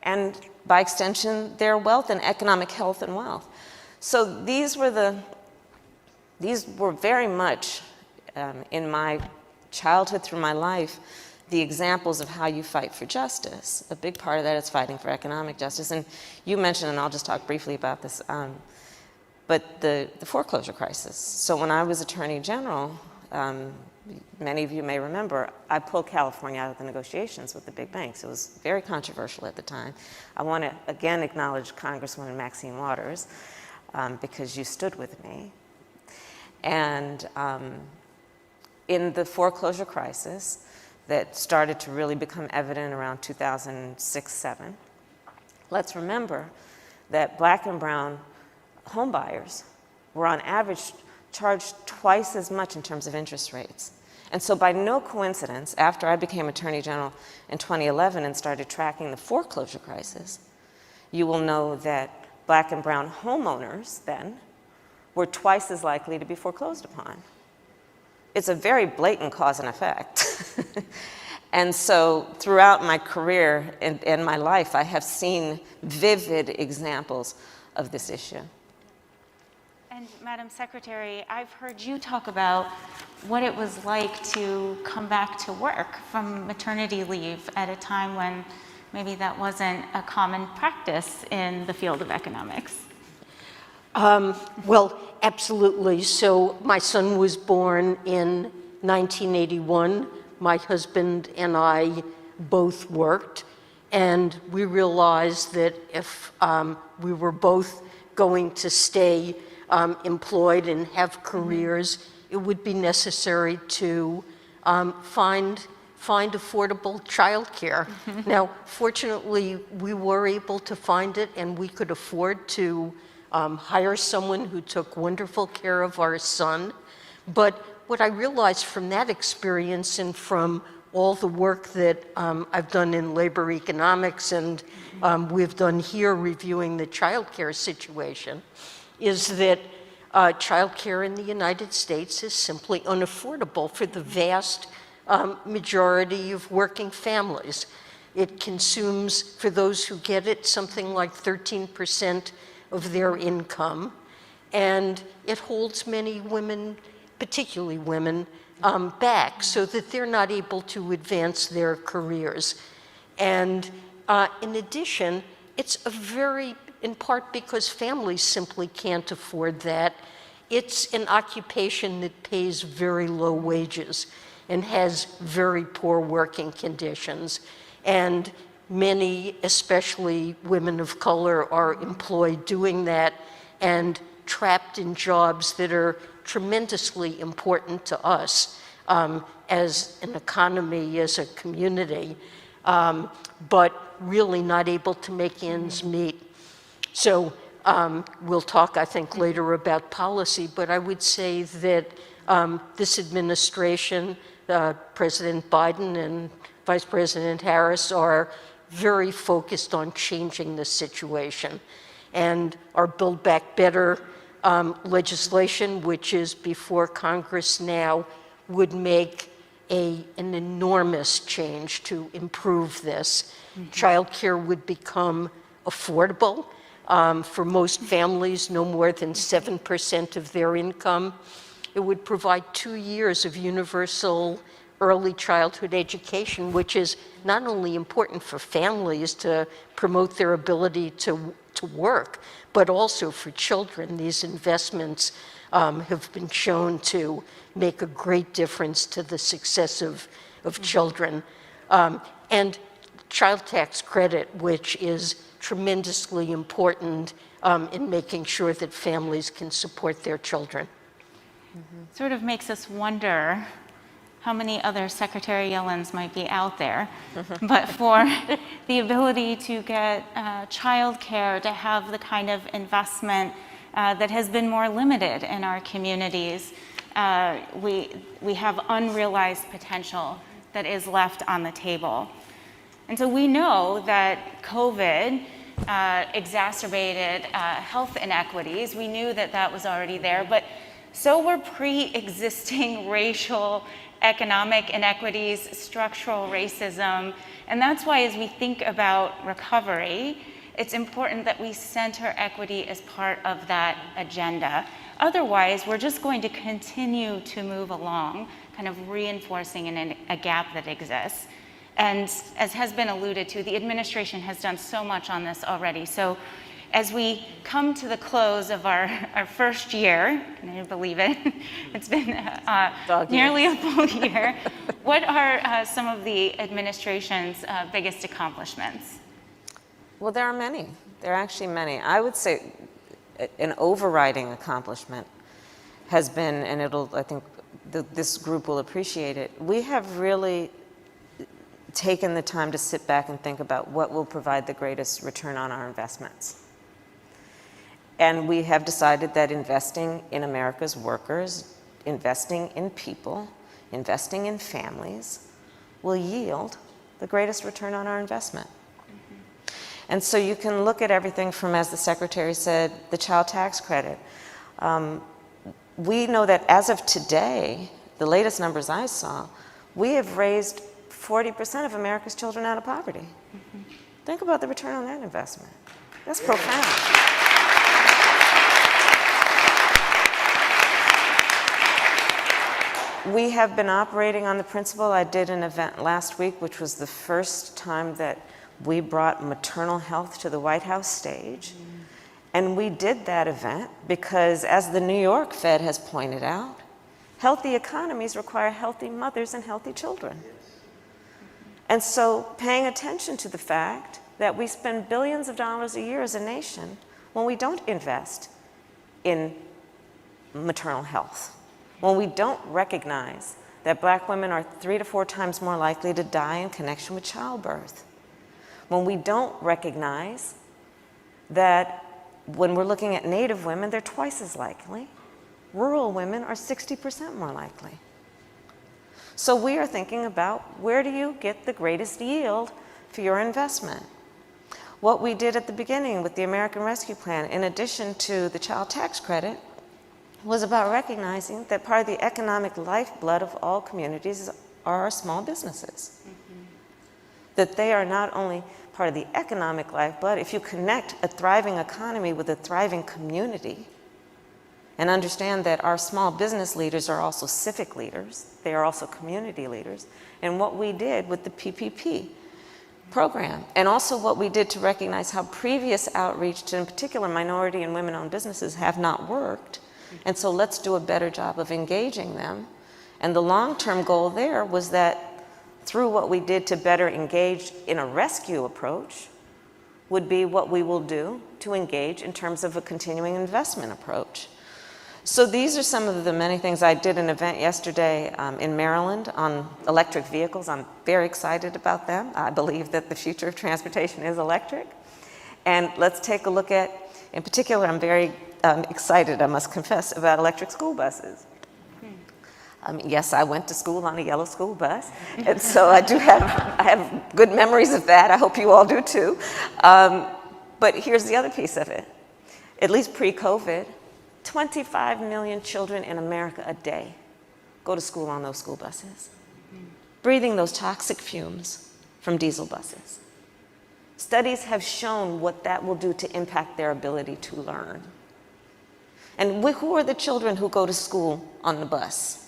and, by extension, their wealth and economic health and wealth. So these were very much, in my childhood through my life, the examples of how you fight for justice. A big part of that is fighting for economic justice. And you mentioned, and I'll just talk briefly about this, but the foreclosure crisis. So when I was Attorney General, many of you may remember, I pulled California out of the negotiations with the big banks. It was very controversial at the time. I want to again acknowledge Congresswoman Maxine Waters, because you stood with me. And in the foreclosure crisis that started to really become evident around 2006-07, let's remember that black and brown home buyers were on average charged twice as much in terms of interest rates. And so by no coincidence, after I became Attorney General in 2011 and started tracking the foreclosure crisis, you will know that black and brown homeowners then were twice as likely to be foreclosed upon. It's a very blatant cause and effect. And so throughout my career and my life, I have seen vivid examples of this issue. And Madam Secretary, I've heard you talk about what it was like to come back to work from maternity leave at a time when maybe that wasn't a common practice in the field of economics. Well, absolutely. So my son was born in 1981. My husband and I both worked, and we realized that if we were both going to stay employed and have careers, it would be necessary to find affordable childcare. Now, fortunately, we were able to find it, and we could afford to hire someone who took wonderful care of our son. But what I realized from that experience and from all the work that I've done in labor economics and we've done here reviewing the child care situation is that child care in the United States is simply unaffordable for the vast majority of working families. It consumes, for those who get it, something like 13% of their income, and it holds many women, particularly women, back so that they're not able to advance their careers. And in addition, it's in part because families simply can't afford that. It's an occupation that pays very low wages and has very poor working conditions. And many, especially women of color, are employed doing that and trapped in jobs that are tremendously important to us as an economy, as a community, but really not able to make ends meet. So we'll talk, I think, later about policy, but I would say that this administration, President Biden and Vice President Harris, are very focused on changing the situation. And our Build Back Better legislation, which is before Congress now, would make an enormous change to improve this. Child care would become affordable for most families, no more than 7% of their income. It would provide 2 years of universal early childhood education, which is not only important for families to promote their ability to work, but also for children. These investments have been shown to make a great difference to the success of children. And child tax credit, which is tremendously important in making sure that families can support their children. Sort of makes us wonder how many other Secretary Yellens might be out there, but for the ability to get childcare, to have the kind of investment that has been more limited in our communities, we have unrealized potential that is left on the table. And so we know that COVID exacerbated health inequities. We knew that that was already there, but so were pre-existing racial, economic inequities, structural racism. And that's why as we think about recovery, it's important that we center equity as part of that agenda. Otherwise, we're just going to continue to move along, kind of reinforcing a gap that exists. And as has been alluded to, the administration has done so much on this already. So as we come to the close of our first year, can you believe it? It's been nearly a full year. What are some of the administration's biggest accomplishments? Well, there are many. There are actually many. I would say an overriding accomplishment has been, and I think this group will appreciate it, we have really taken the time to sit back and think about what will provide the greatest return on our investments. And we have decided that investing in America's workers, investing in people, investing in families will yield the greatest return on our investment. And so you can look at everything from, as the Secretary said, the child tax credit. We know that as of today, the latest numbers I saw, we have raised 40% of America's children out of poverty. Think about the return on that investment. That's profound. We have been operating on the principle. I did an event last week, which was the first time that we brought maternal health to the White House stage. And we did that event because, as the New York Fed has pointed out, healthy economies require healthy mothers and healthy children. And so paying attention to the fact that we spend billions of dollars a year as a nation when we don't invest in maternal health, when we don't recognize that Black women are 3 to 4 times more likely to die in connection with childbirth, when we don't recognize that when we're looking at Native women, they're twice as likely. Rural women are 60% more likely. So we are thinking about, where do you get the greatest yield for your investment? What we did at the beginning with the American Rescue Plan, in addition to the child tax credit, was about recognizing that part of the economic lifeblood of all communities are our small businesses. That they are not only part of the economic lifeblood, if you connect a thriving economy with a thriving community, and understand that our small business leaders are also civic leaders, they are also community leaders, and what we did with the PPP program, and also what we did to recognize how previous outreach to, in particular, minority and women-owned businesses have not worked, and so let's do a better job of engaging them. And the long-term goal there was that through what we did to better engage in a rescue approach would be what we will do to engage in terms of a continuing investment approach. So these are some of the many things. I did an event yesterday in Maryland on electric vehicles. I'm very excited about them. I believe that the future of transportation is electric. And let's take a look at, in particular, I'm very excited, I must confess, about electric school buses. Yes, I went to school on a yellow school bus, and so I have good memories of that. I hope you all do too. But here's the other piece of it. At least pre-COVID, 25 million children in America a day go to school on those school buses, breathing those toxic fumes from diesel buses. Studies have shown what that will do to impact their ability to learn. And who are the children who go to school on the bus?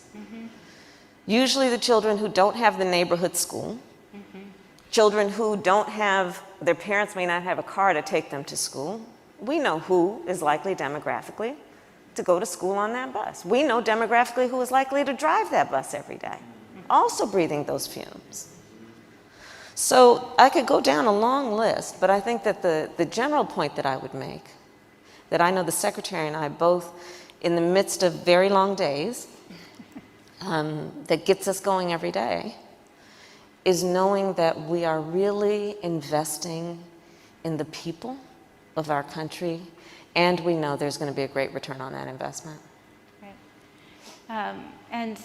Usually the children who don't have the neighborhood school, children who don't have, their parents may not have a car to take them to school. We know who is likely demographically to go to school on that bus. We know demographically who is likely to drive that bus every day, also breathing those fumes. So I could go down a long list, but I think that the general point that I would make, that I know the Secretary and I both in the midst of very long days, that gets us going every day, is knowing that we are really investing in the people of our country, and we know there's going to be a great return on that investment. Right.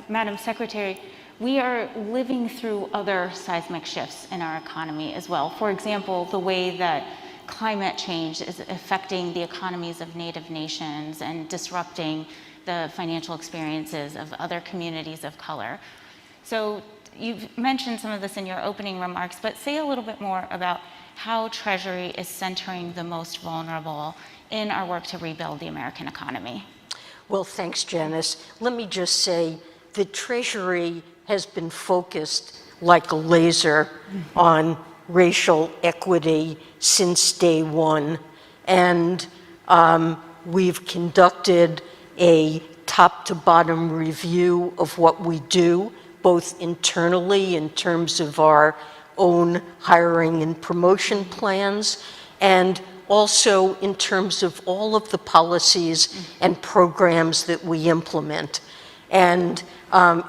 Madam Secretary, we are living through other seismic shifts in our economy as well. For example, the way that climate change is affecting the economies of Native nations and disrupting the financial experiences of other communities of color. So you've mentioned some of this in your opening remarks, but say a little bit more about how Treasury is centering the most vulnerable in our work to rebuild the American economy. Well, thanks, Janice. Let me just say the Treasury has been focused like a laser on racial equity since day one. And we've conducted a top-to-bottom review of what we do, both internally in terms of our own hiring and promotion plans, and also in terms of all of the policies and programs that we implement. And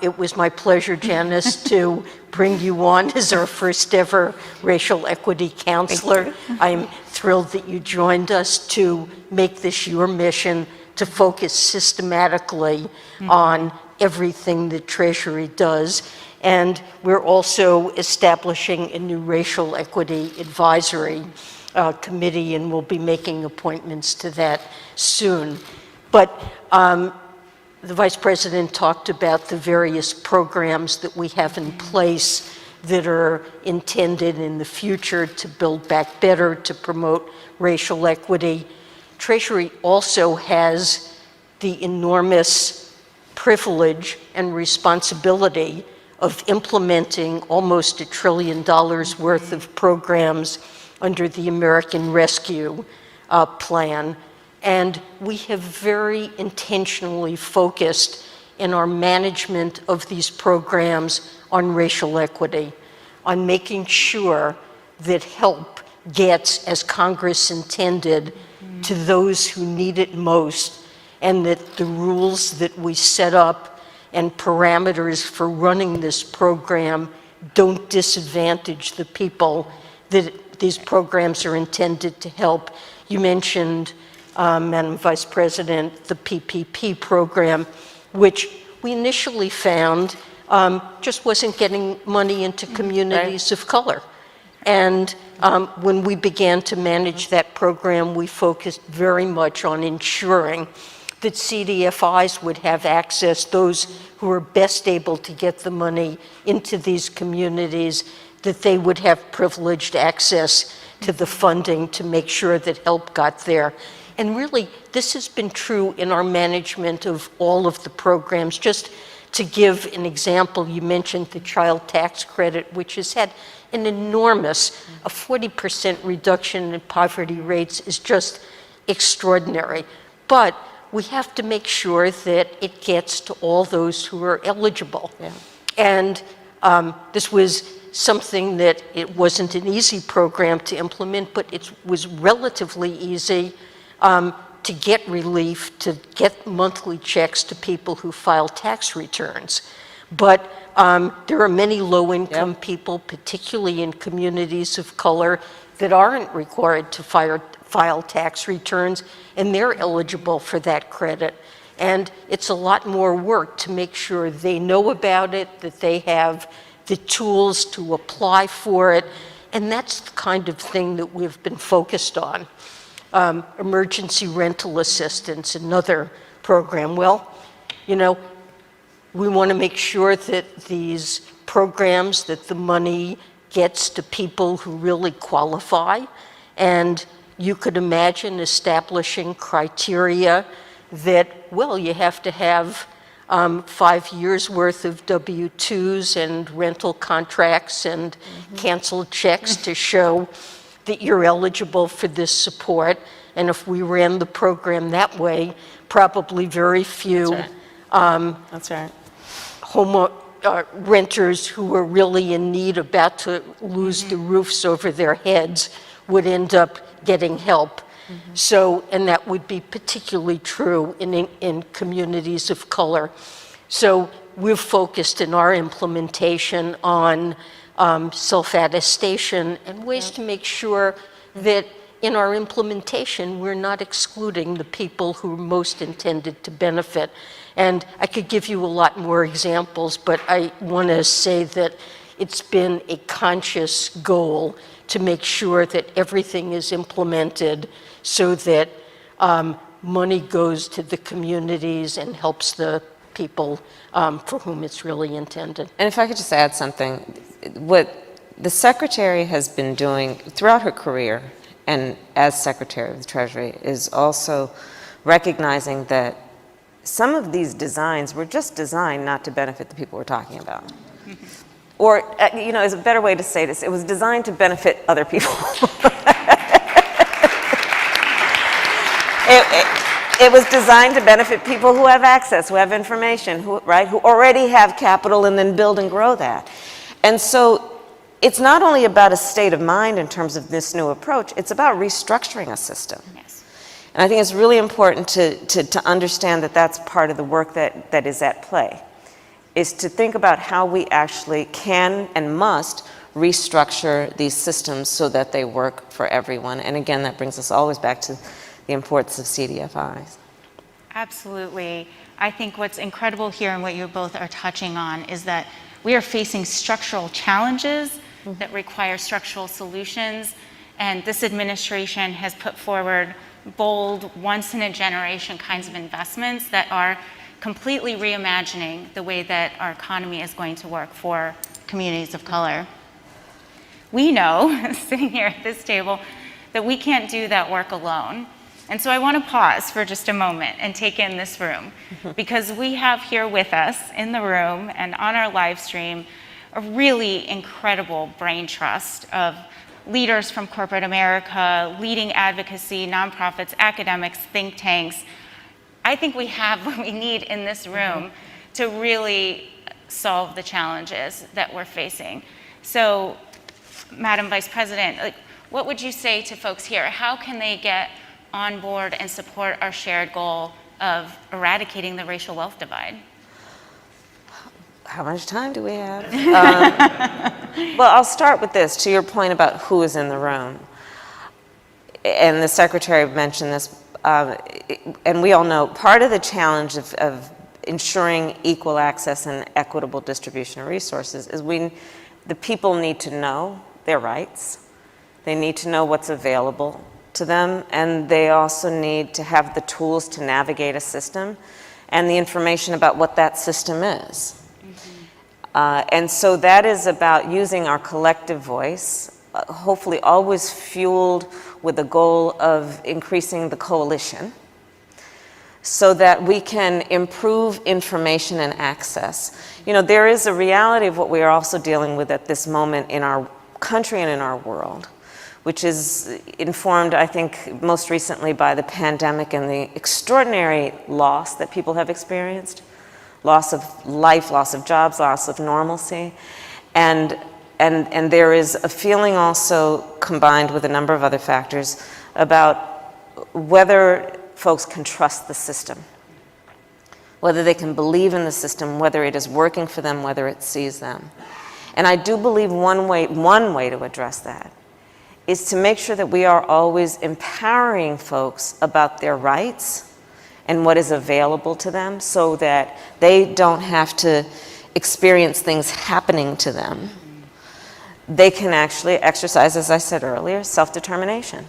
it was my pleasure, Janice, to bring you on as our first ever racial equity counselor. I'm thrilled that you joined us to make this your mission to focus systematically on everything that Treasury does. And we're also establishing a new racial equity advisory committee, and we'll be making appointments to that soon. But the Vice President talked about the various programs that we have in place that are intended in the future to build back better, to promote racial equity. Treasury also has the enormous privilege and responsibility of implementing almost $1 trillion worth of programs under the American Rescue Plan. And we have very intentionally focused in our management of these programs on racial equity, on making sure that help gets, as Congress intended, to those who need it most, and that the rules that we set up and parameters for running this program don't disadvantage the people that these programs are intended to help. You mentioned, Madam Vice President, the PPP program, which we initially found just wasn't getting money into communities of color. And when we began to manage that program, we focused very much on ensuring that CDFIs would have access, those who are best able to get the money into these communities, that they would have privileged access to the funding to make sure that help got there. And really, this has been true in our management of all of the programs. Just to give an example, you mentioned the child tax credit, which has had an enormous, a 40% reduction in poverty rates is just extraordinary. But we have to make sure that it gets to all those who are eligible. Yeah. And this was something that it wasn't an easy program to implement, but it was relatively easy to get relief, to get monthly checks to people who file tax returns. But there are many low-income people, particularly in communities of color, that aren't required to file tax returns, and they're eligible for that credit. And it's a lot more work to make sure they know about it, that they have the tools to apply for it, and that's the kind of thing that we've been focused on. Emergency rental assistance, another program. Well, you know, we want to make sure that these programs, that the money gets to people who really qualify, and you could imagine establishing criteria that, well, you have to have 5 years' worth of W-2s and rental contracts and canceled checks to show that you're eligible for this support. And if we ran the program that way, probably very few That's right. Renters who are really in need, about to lose the roofs over their heads, would end up getting help. So, and that would be particularly true in communities of color. So we've focused in our implementation on self-attestation and ways to make sure that in our implementation, we're not excluding the people who are most intended to benefit. And I could give you a lot more examples, but I want to say that it's been a conscious goal to make sure that everything is implemented so that money goes to the communities and helps the people for whom it's really intended. And if I could just add something, what the Secretary has been doing throughout her career and as Secretary of the Treasury is also recognizing that some of these designs were just designed not to benefit the people we're talking about. Or, you know, is a better way to say this, it was designed to benefit other people. It was designed to benefit people who have access, who have information, who already have capital and then build and grow that. And so it's not only about a state of mind in terms of this new approach, it's about restructuring a system. Yes. And I think it's really important to understand that that's part of the work that is at play, is to think about how we actually can and must restructure these systems so that they work for everyone. And again, that brings us always back to the importance of CDFIs. Absolutely. I think what's incredible here and what you both are touching on is that we are facing structural challenges that require structural solutions. And this administration has put forward bold, once-in-a-generation kinds of investments that are completely reimagining the way that our economy is going to work for communities of color. We know, sitting here at this table, that we can't do that work alone. And so I want to pause for just a moment and take in this room, because we have here with us in the room and on our live stream a really incredible brain trust of leaders from corporate America, leading advocacy, nonprofits, academics, think tanks. I think we have what we need in this room to really solve the challenges that we're facing. So, Madam Vice President, what would you say to folks here? How can they get on board and support our shared goal of eradicating the racial wealth divide? How much time do we have? Well, I'll start with this, to your point about who is in the room. And the Secretary mentioned this, and we all know part of the challenge of ensuring equal access and equitable distribution of resources is the people need to know their rights. They need to know what's available to them, and they also need to have the tools to navigate a system and the information about what that system is. And so that is about using our collective voice, hopefully always fueled with the goal of increasing the coalition, so that we can improve information and access. You know, there is a reality of what we are also dealing with at this moment in our country and in our world, which is informed, I think, most recently by the pandemic and the extraordinary loss that people have experienced. Loss of life, loss of jobs, loss of normalcy. And there is a feeling also combined with a number of other factors about whether folks can trust the system, whether they can believe in the system, whether it is working for them, whether it sees them. And I do believe one way to address that is to make sure that we are always empowering folks about their rights and what is available to them, so that they don't have to experience things happening to them. They can actually exercise, as I said earlier, self-determination.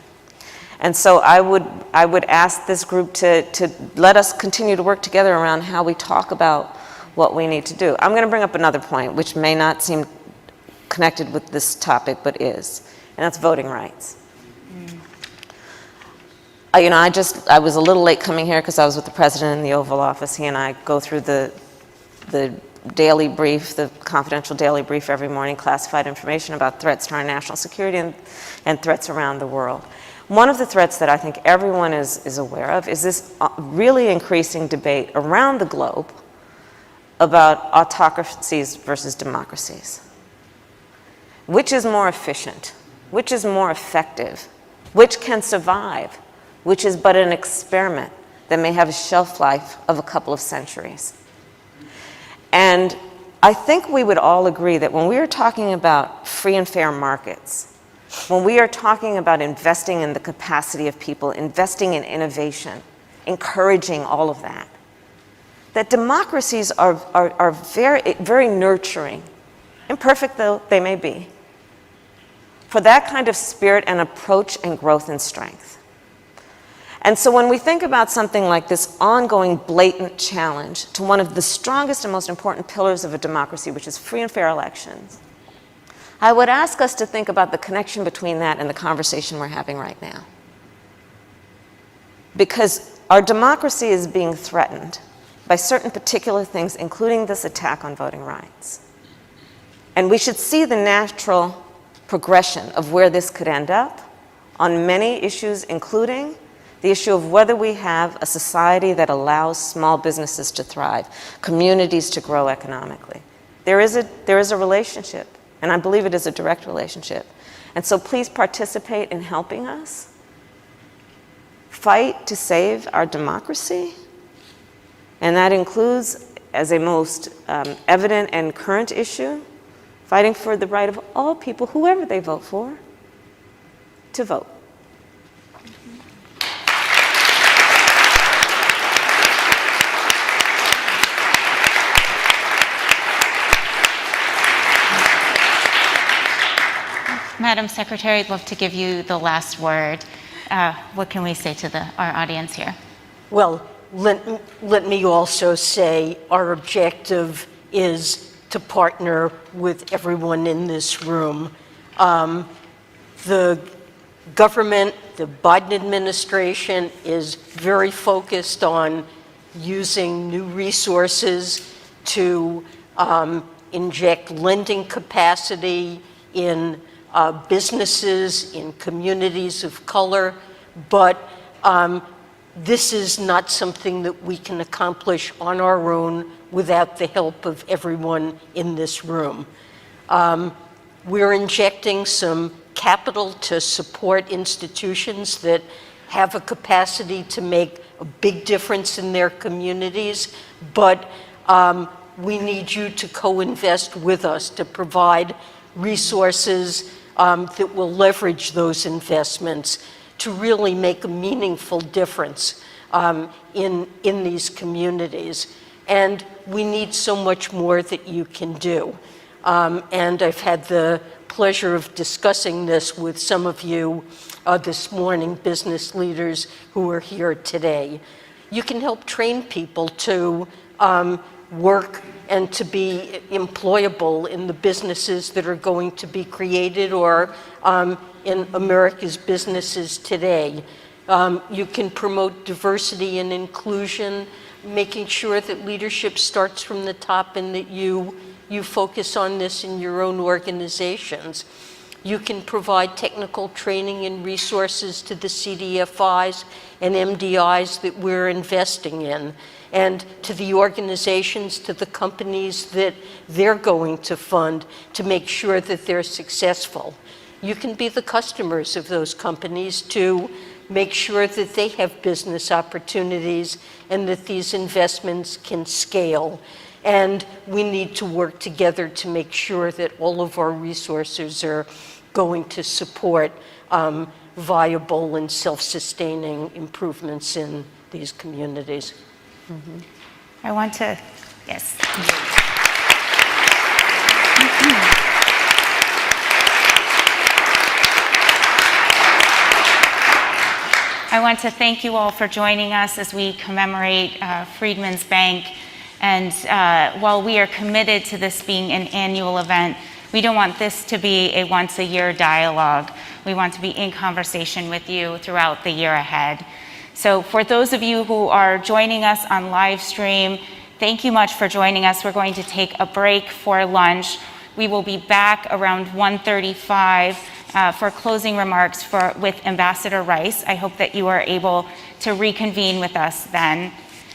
And so I would ask this group to let us continue to work together around how we talk about what we need to do. I'm going to bring up another point, which may not seem connected with this topic, but is, and that's voting rights. You know, I was a little late coming here because I was with the president in the Oval Office. He and I go through the the daily brief, the confidential daily brief every morning, classified information about threats to our national security and threats around the world. One of the threats that I think everyone is aware of is this really increasing debate around the globe about autocracies versus democracies. Which is more efficient? Which is more effective? Which can survive? Which is but an experiment that may have a shelf life of a couple of centuries? And I think we would all agree that when we are talking about free and fair markets, when we are talking about investing in the capacity of people, investing in innovation, encouraging all of that, that democracies are very, very nurturing, imperfect though they may be, for that kind of spirit and approach and growth and strength. And so when we think about something like this ongoing blatant challenge to one of the strongest and most important pillars of a democracy, which is free and fair elections, I would ask us to think about the connection between that and the conversation we're having right now. Because our democracy is being threatened by certain particular things, including this attack on voting rights. And we should see the natural progression of where this could end up on many issues, including the issue of whether we have a society that allows small businesses to thrive, communities to grow economically. There is a relationship, and I believe it is a direct relationship. And so please participate in helping us fight to save our democracy. And that includes, as a most evident and current issue, fighting for the right of all people, whoever they vote for, to vote. Madam Secretary, I'd love to give you the last word. What can we say to our audience here? Well, let me also say our objective is to partner with everyone in this room. The government, the Biden administration is very focused on using new resources to inject lending capacity in businesses, in communities of color, but this is not something that we can accomplish on our own without the help of everyone in this room. We're injecting some capital to support institutions that have a capacity to make a big difference in their communities, but we need you to co-invest with us to provide resources that will leverage those investments to really make a meaningful difference in these communities. And we need so much more that you can do. And I've had the pleasure of discussing this with some of you this morning, business leaders who are here today. You can help train people to work and to be employable in the businesses that are going to be created or in America's businesses today. You can promote diversity and inclusion, making sure that leadership starts from the top and that you focus on this in your own organizations. You can provide technical training and resources to the CDFIs and MDIs that we're investing in, and to the organizations, to the companies that they're going to fund to make sure that they're successful. You can be the customers of those companies to make sure that they have business opportunities and that these investments can scale. And we need to work together to make sure that all of our resources are going to support viable and self-sustaining improvements in these communities. Mm-hmm. I want to, yes. I want to thank you all for joining us as we commemorate Freedman's Bank. And while we are committed to this being an annual event, we don't want this to be a once-a-year dialogue. We want to be in conversation with you throughout the year ahead. So for those of you who are joining us on live stream, Thank you much for joining us. We're going to take a break for lunch. We will be back around 1:35 for closing remarks with Ambassador Rice. I hope that you are able to reconvene with us then.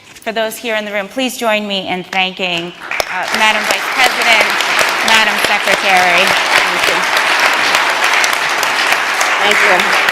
For those here in the room, please join me in thanking Madam Vice President, Madam Secretary. Thank you. Thank you.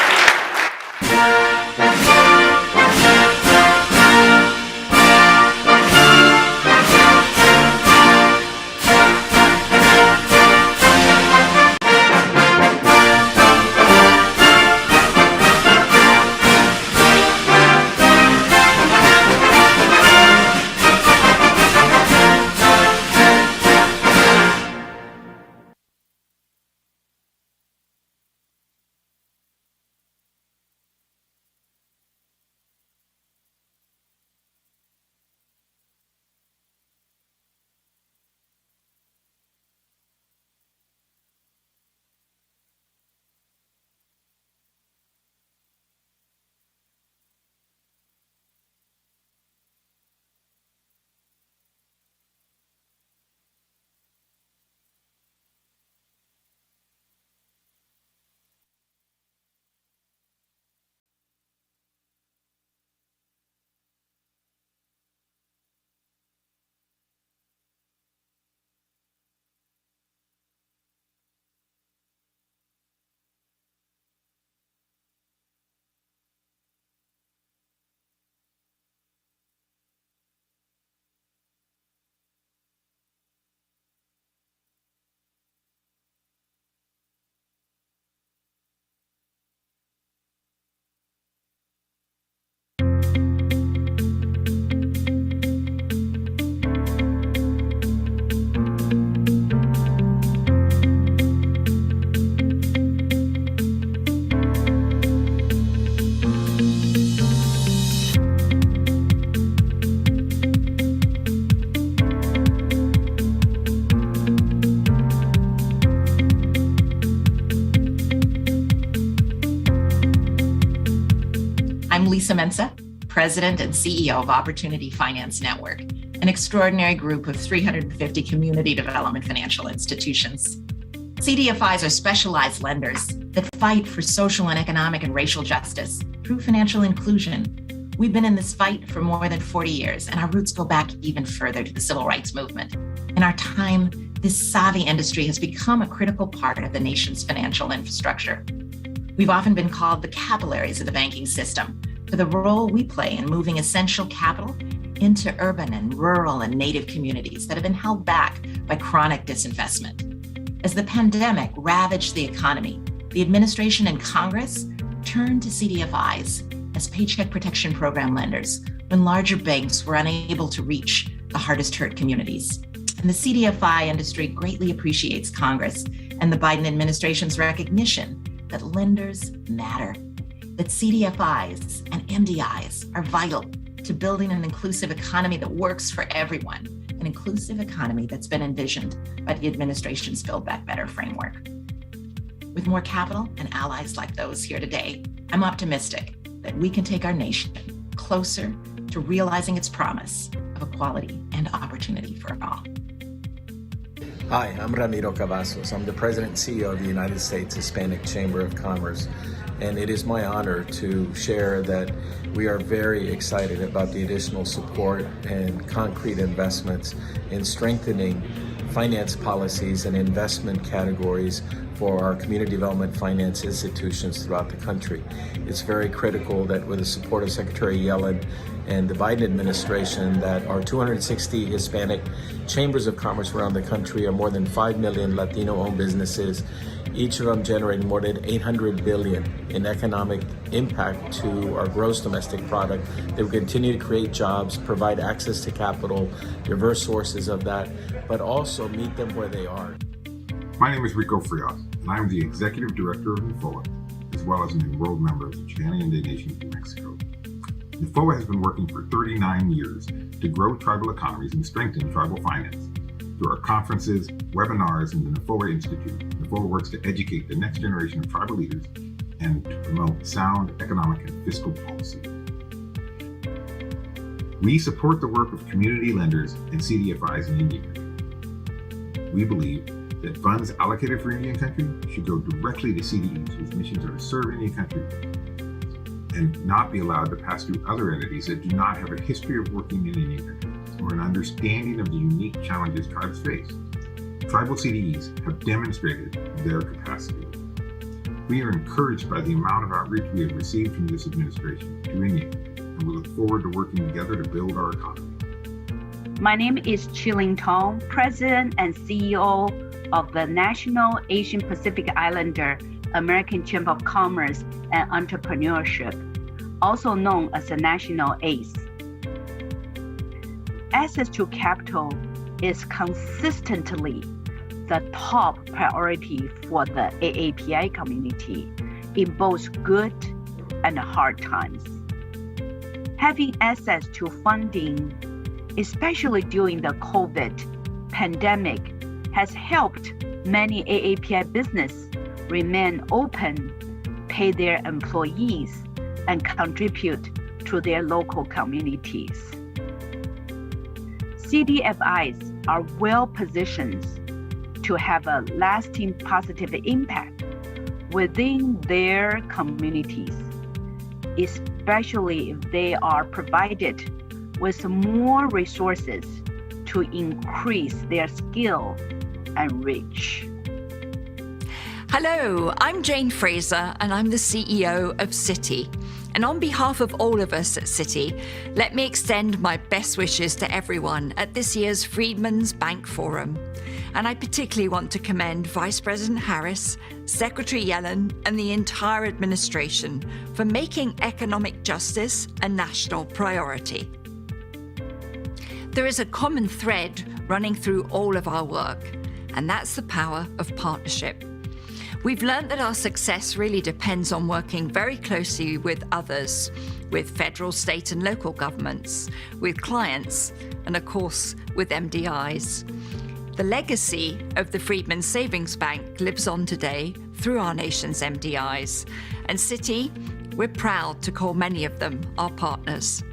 I'm Lisa Mensa, President and CEO of Opportunity Finance Network, an extraordinary group of 350 community development financial institutions. CDFIs are specialized lenders that fight for social and economic and racial justice through financial inclusion. We've been in this fight for more than 40 years, and our roots go back even further to the civil rights movement. In our time, this savvy industry has become a critical part of the nation's financial infrastructure. We've often been called the capillaries of the banking system for the role we play in moving essential capital into urban and rural and native communities that have been held back by chronic disinvestment. As the pandemic ravaged the economy, the administration and Congress turned to CDFIs as Paycheck Protection Program lenders when larger banks were unable to reach the hardest hit communities. And the CDFI industry greatly appreciates Congress and the Biden administration's recognition that lenders matter, that CDFIs and MDIs are vital to building an inclusive economy that works for everyone, an inclusive economy that's been envisioned by the administration's Build Back Better framework. With more capital and allies like those here today, I'm optimistic that we can take our nation closer to realizing its promise of equality and opportunity for all. Hi, I'm Ramiro Cavazos. I'm the President and CEO of the United States Hispanic Chamber of Commerce, and it is my honor to share that we are very excited about the additional support and concrete investments in strengthening finance policies and investment categories for our community development finance institutions throughout the country. It's very critical that with the support of Secretary Yellen and the Biden administration that our 260 Hispanic chambers of commerce around the country are more than 5 million Latino-owned businesses, each of them generating more than $800 billion in economic impact to our gross domestic product. They will continue to create jobs, provide access to capital, diverse sources of that, but also meet them where they are. My name is Rico Frias, and I am the Executive Director of NFOA, as well as an enrolled member of the Chicana Indian Nation of Mexico. NFOA has been working for 39 years to grow tribal economies and strengthen tribal finance. Through our conferences, webinars, and the NFOA Institute, NFOA works to educate the next generation of tribal leaders and to promote sound economic and fiscal policy. We support the work of community lenders and CDFIs in Indian Country. We believe that funds allocated for Indian Country should go directly to CDEs whose missions are to serve Indian Country and not be allowed to pass through other entities that do not have a history of working in Indian Country or an understanding of the unique challenges tribes face. Tribal CDEs have demonstrated their capacity. We are encouraged by the amount of outreach we have received from this administration to Indian Country, and we look forward to working together to build our economy. My name is Chilling Tong, President and CEO of the National Asian Pacific Islander American Chamber of Commerce and Entrepreneurship, also known as the National ACE. Access to capital is consistently the top priority for the AAPI community in both good and hard times. Having access to funding, especially during the COVID pandemic, has helped many AAPI businesses remain open, pay their employees, and contribute to their local communities. CDFIs are well positioned to have a lasting positive impact within their communities, especially if they are provided with more resources to increase their skill and reach. Hello, I'm Jane Fraser and I'm the CEO of Citi. And on behalf of all of us at Citi, let me extend my best wishes to everyone at this year's Freedman's Bank Forum. And I particularly want to commend Vice President Harris, Secretary Yellen, and the entire administration for making economic justice a national priority. There is a common thread running through all of our work, and that's the power of partnership. We've learned that our success really depends on working very closely with others, with federal, state, and local governments, with clients, and of course, with MDIs. The legacy of the Freedman Savings Bank lives on today through our nation's MDIs, and Citi, we're proud to call many of them our partners.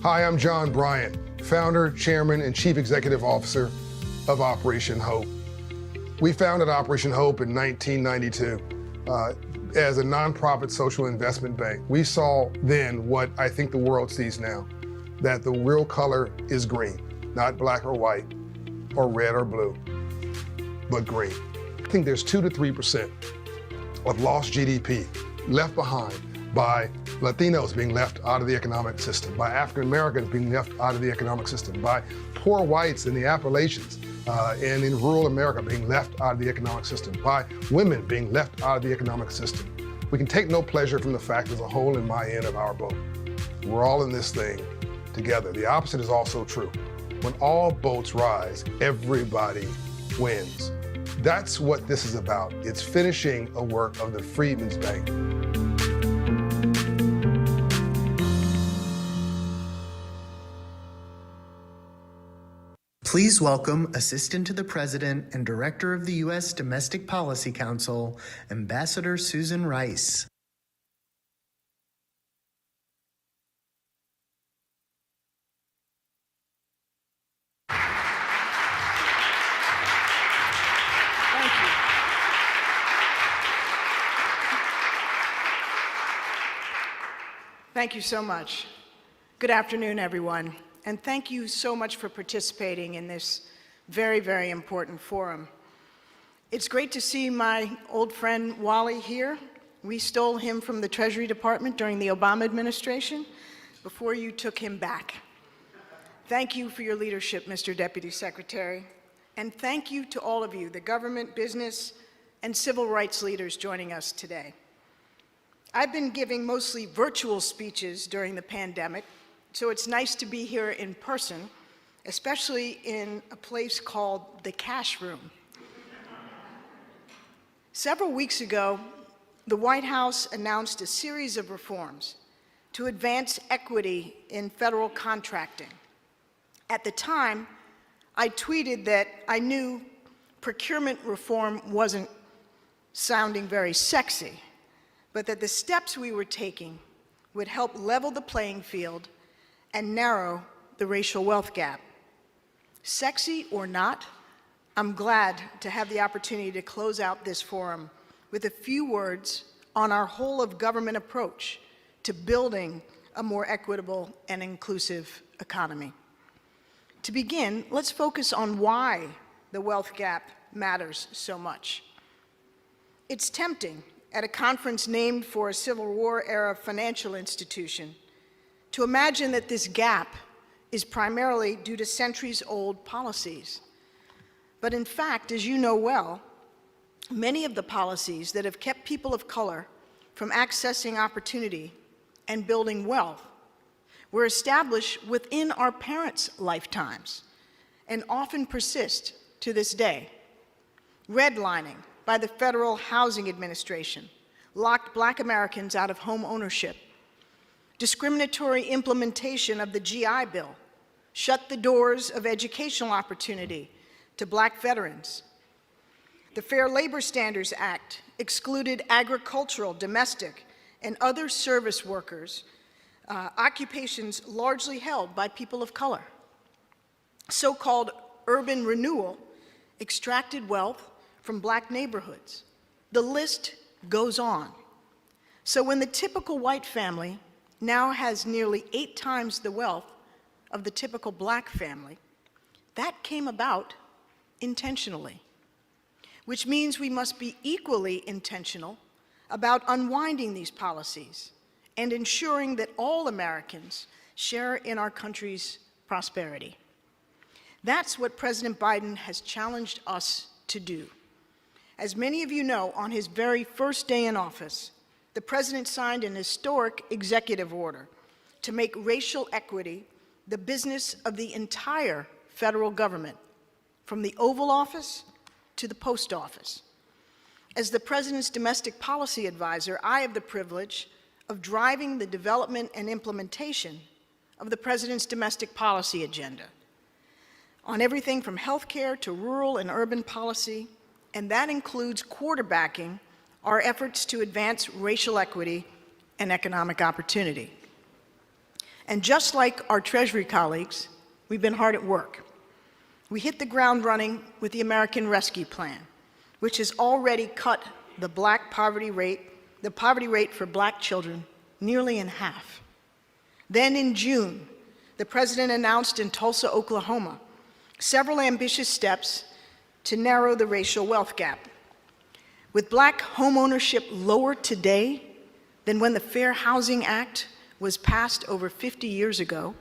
Hi, I'm John Bryant, founder, chairman, and chief executive officer of Operation Hope. We founded Operation Hope in 1992 as a nonprofit social investment bank. We saw then what I think the world sees now, that the real color is green, not black or white, or red or blue, but green. I think there's 2 to 3% of lost GDP left behind by Latinos being left out of the economic system, by African Americans being left out of the economic system, by poor whites in the Appalachians and in rural America being left out of the economic system, by women being left out of the economic system. We can take no pleasure from the fact there's a hole in my end of our boat. We're all in this thing together. The opposite is also true. When all boats rise, everybody wins. That's what this is about. It's finishing a work of the Freedman's Bank. Please welcome Assistant to the President and Director of the U.S. Domestic Policy Council, Ambassador Susan Rice. Thank you so much. Good afternoon, everyone, and thank you so much for participating in this very, very important forum. It's great to see my old friend Wally here. We stole him from the Treasury Department during the Obama administration before you took him back. Thank you for your leadership, Mr. Deputy Secretary, and thank you to all of you, the government, business, and civil rights leaders joining us today. I've been giving mostly virtual speeches during the pandemic, so it's nice to be here in person, especially in a place called the Cash Room. Several weeks ago, the White House announced a series of reforms to advance equity in federal contracting. At the time, I tweeted that I knew procurement reform wasn't sounding very sexy, but that the steps we were taking would help level the playing field and narrow the racial wealth gap. Sexy or not, I'm glad to have the opportunity to close out this forum with a few words on our whole of government approach to building a more equitable and inclusive economy. To begin, let's focus on why the wealth gap matters so much. It's tempting at a conference named for a Civil War-era financial institution to imagine that this gap is primarily due to centuries-old policies. But in fact, as you know well, many of the policies that have kept people of color from accessing opportunity and building wealth were established within our parents' lifetimes and often persist to this day. Redlining by the Federal Housing Administration locked Black Americans out of home ownership. Discriminatory implementation of the GI Bill shut the doors of educational opportunity to Black veterans. The Fair Labor Standards Act excluded agricultural, domestic, and other service workers, occupations largely held by people of color. So-called urban renewal extracted wealth from Black neighborhoods. The list goes on. So when the typical white family now has nearly 8 times the wealth of the typical Black family, that came about intentionally, which means we must be equally intentional about unwinding these policies and ensuring that all Americans share in our country's prosperity. That's what President Biden has challenged us to do. As many of you know, on his very first day in office, the President signed an historic executive order to make racial equity the business of the entire federal government, from the Oval Office to the Post Office. As the President's domestic policy advisor, I have the privilege of driving the development and implementation of the President's domestic policy agenda on everything from healthcare to rural and urban policy, and that includes quarterbacking our efforts to advance racial equity and economic opportunity. And just like our Treasury colleagues, we've been hard at work. We hit the ground running with the American Rescue Plan, which has already cut the poverty rate for Black children nearly in half. Then in June, the President announced in Tulsa, Oklahoma, several ambitious steps to narrow the racial wealth gap. With Black homeownership lower today than when the Fair Housing Act was passed over 50 years ago,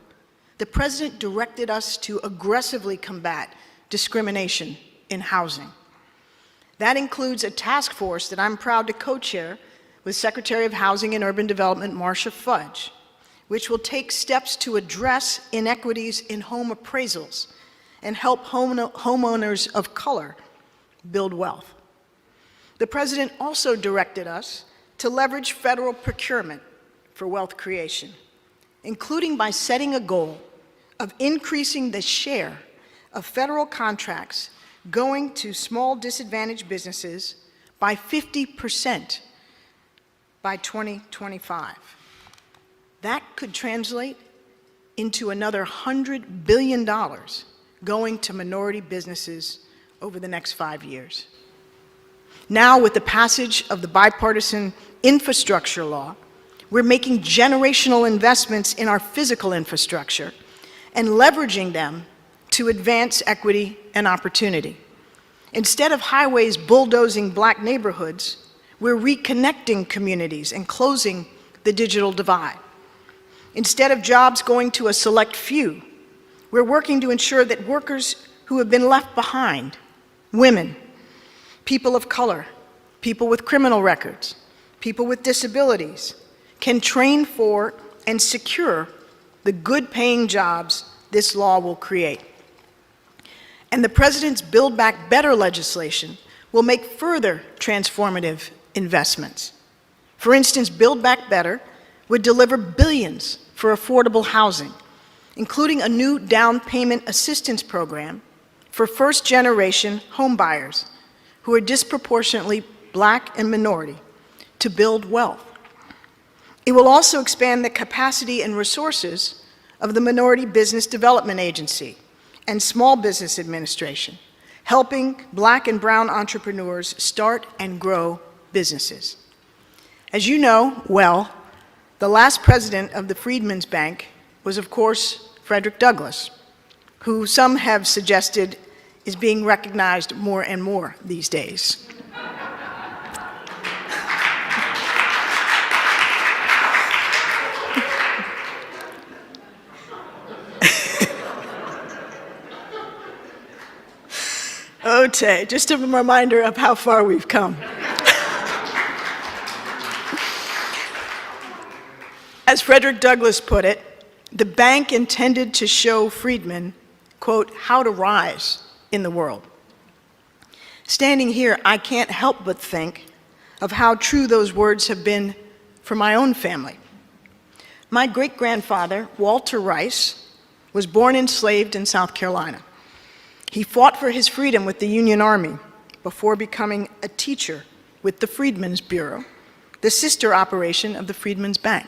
the President directed us to aggressively combat discrimination in housing. That includes a task force that I'm proud to co-chair with Secretary of Housing and Urban Development Marcia Fudge, which will take steps to address inequities in home appraisals and help homeowners of color build wealth. The President also directed us to leverage federal procurement for wealth creation, including by setting a goal of increasing the share of federal contracts going to small disadvantaged businesses by 50% by 2025. That could translate into another $100 billion going to minority businesses over the next 5 years. Now, with the passage of the bipartisan infrastructure law, we're making generational investments in our physical infrastructure and leveraging them to advance equity and opportunity. Instead of highways bulldozing Black neighborhoods, we're reconnecting communities and closing the digital divide. Instead of jobs going to a select few, we're working to ensure that workers who have been left behind, women, people of color, people with criminal records, people with disabilities, can train for and secure the good-paying jobs this law will create. And the President's Build Back Better legislation will make further transformative investments. For instance, Build Back Better would deliver billions for affordable housing, including a new down payment assistance program for first-generation homebuyers who are disproportionately Black and minority to build wealth. It will also expand the capacity and resources of the Minority Business Development Agency and Small Business Administration, helping Black and brown entrepreneurs start and grow businesses. As you know well, the last president of the Freedmen's Bank was, of course, Frederick Douglass, who some have suggested is being recognized more and more these days. Okay, just a reminder of how far we've come. As Frederick Douglass put it, the bank intended to show freedmen, quote, how to rise in the world. Standing here, I can't help but think of how true those words have been for my own family. My great-grandfather, Walter Rice, was born enslaved in South Carolina. He fought for his freedom with the Union Army before becoming a teacher with the Freedmen's Bureau, the sister operation of the Freedmen's Bank.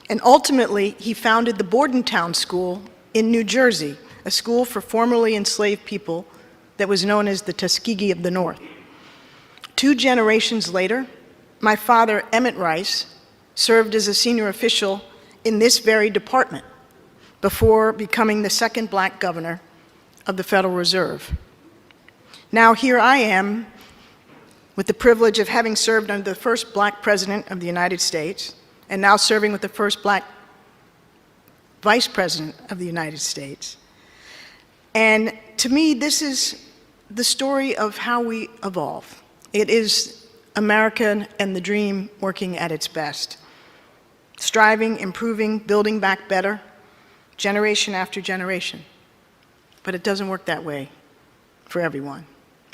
And ultimately, he founded the Bordentown School in New Jersey, a school for formerly enslaved people that was known as the Tuskegee of the North. 2 generations later, my father, Emmett Rice, served as a senior official in this very department before becoming the second Black governor of the Federal Reserve. Now here I am with the privilege of having served under the first Black president of the United States and now serving with the first Black vice president of the United States. And to me, this is the story of how we evolve. It is America and the dream working at its best. Striving, improving, building back better, generation after generation. But it doesn't work that way for everyone.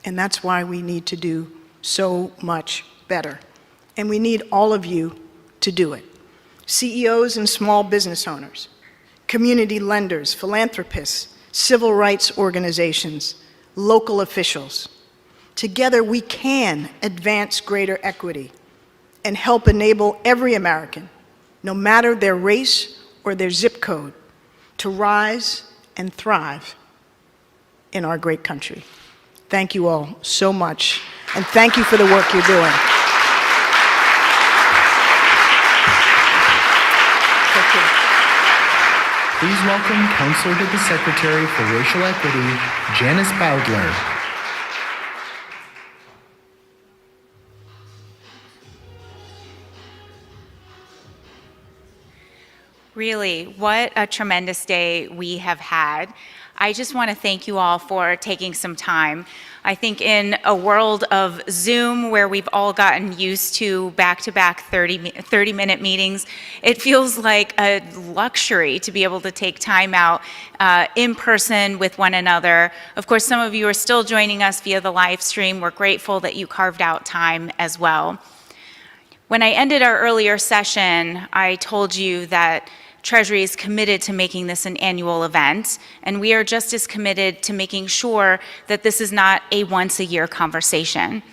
And that's why we need to do so much better. And we need all of you to do it. CEOs and small business owners, community lenders, philanthropists, civil rights organizations, local officials. Together we can advance greater equity and help enable every American, no matter their race or their zip code, to rise and thrive in our great country. Thank you all so much, and thank you for the work you're doing. Please welcome Counselor to the Secretary for Racial Equity, Janice Bowdler. Really, what a tremendous day we have had. I just want to thank you all for taking some time. I think in a world of Zoom where we've all gotten used to back-to-back 30-minute meetings, it feels like a luxury to be able to take time out in person with one another. Of course, some of you are still joining us via the live stream. We're grateful that you carved out time as well. When I ended our earlier session, I told you that Treasury is committed to making this an annual event, and we are just as committed to making sure that this is not a once-a-year conversation.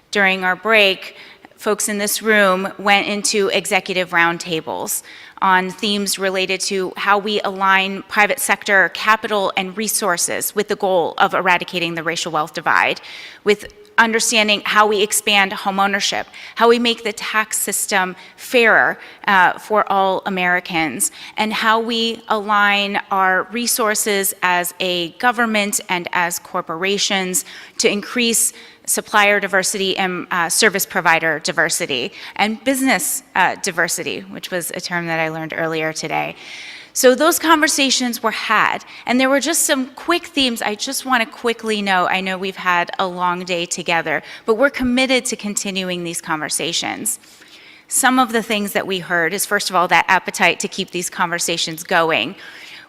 During our break, folks in this room went into executive roundtables on themes related to how we align private sector capital and resources with the goal of eradicating the racial wealth divide, with understanding how we expand homeownership, how we make the tax system fairer for all Americans, and how we align our resources as a government and as corporations to increase supplier diversity and service provider diversity, and business diversity, which was a term that I learned earlier today. So those conversations were had, and there were just some quick themes I just want to quickly note. I know we've had a long day together, but we're committed to continuing these conversations. Some of the things that we heard is, first of all, that appetite to keep these conversations going.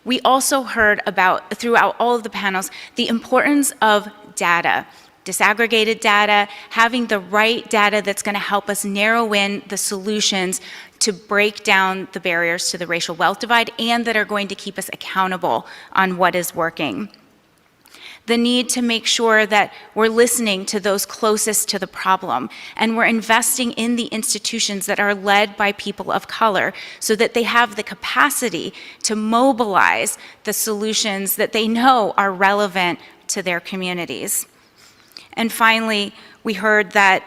We also heard about, throughout all of the panels, the importance of data. Disaggregated data, having the right data that's going to help us narrow in the solutions to break down the barriers to the racial wealth divide and that are going to keep us accountable on what is working. the need to make sure that we're listening to those closest to the problem, and we're investing in the institutions that are led by people of color so that they have the capacity to mobilize the solutions that they know are relevant to their communities. And finally, we heard that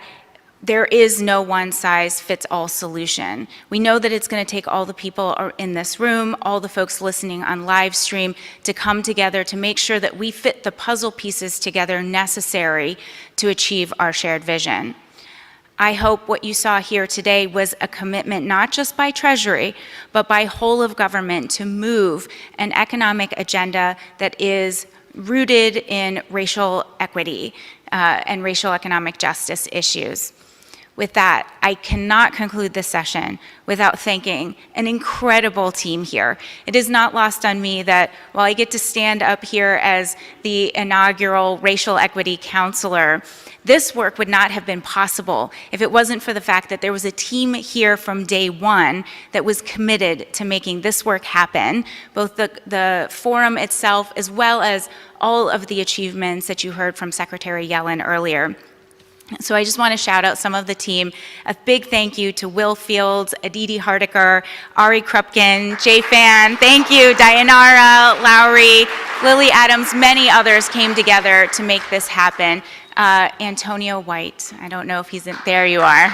there is no one-size-fits-all solution. We know that it's going to take all the people in this room, all the folks listening on live stream, to come together to make sure that we fit the puzzle pieces together necessary to achieve our shared vision. I hope what you saw here today was a commitment not just by Treasury, but by whole of government to move an economic agenda that is rooted in racial equity and racial economic justice issues. With that, I cannot conclude this session without thanking an incredible team here. It is not lost on me that while I get to stand up here as the inaugural racial equity counselor, this work would not have been possible if it wasn't for the fact that there was a team here from day one that was committed to making this work happen, both the forum itself as well as all of the achievements that you heard from Secretary Yellen earlier. So I just want to shout out some of the team. A big thank you to Will Fields, Aditi Hardiker, Ari Krupkin, Jay Fan, thank you, Dayanara, Lowry, Lily Adams, many others came together to make this happen. Antonio White, I don't know if he's in, there you are.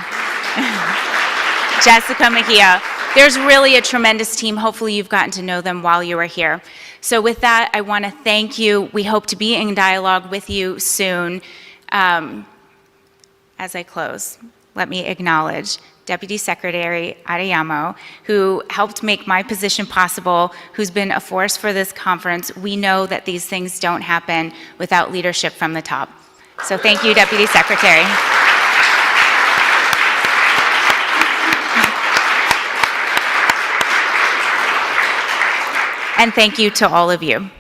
Jessica Mejia. There's really a tremendous team. Hopefully you've gotten to know them while you were here. So with that, I want to thank you. We hope to be in dialogue with you soon. As I close, let me acknowledge Deputy Secretary Arellano, who helped make my position possible, who's been a force for this conference. We know that these things don't happen without leadership from the top. So thank you, Deputy Secretary. And thank you to all of you.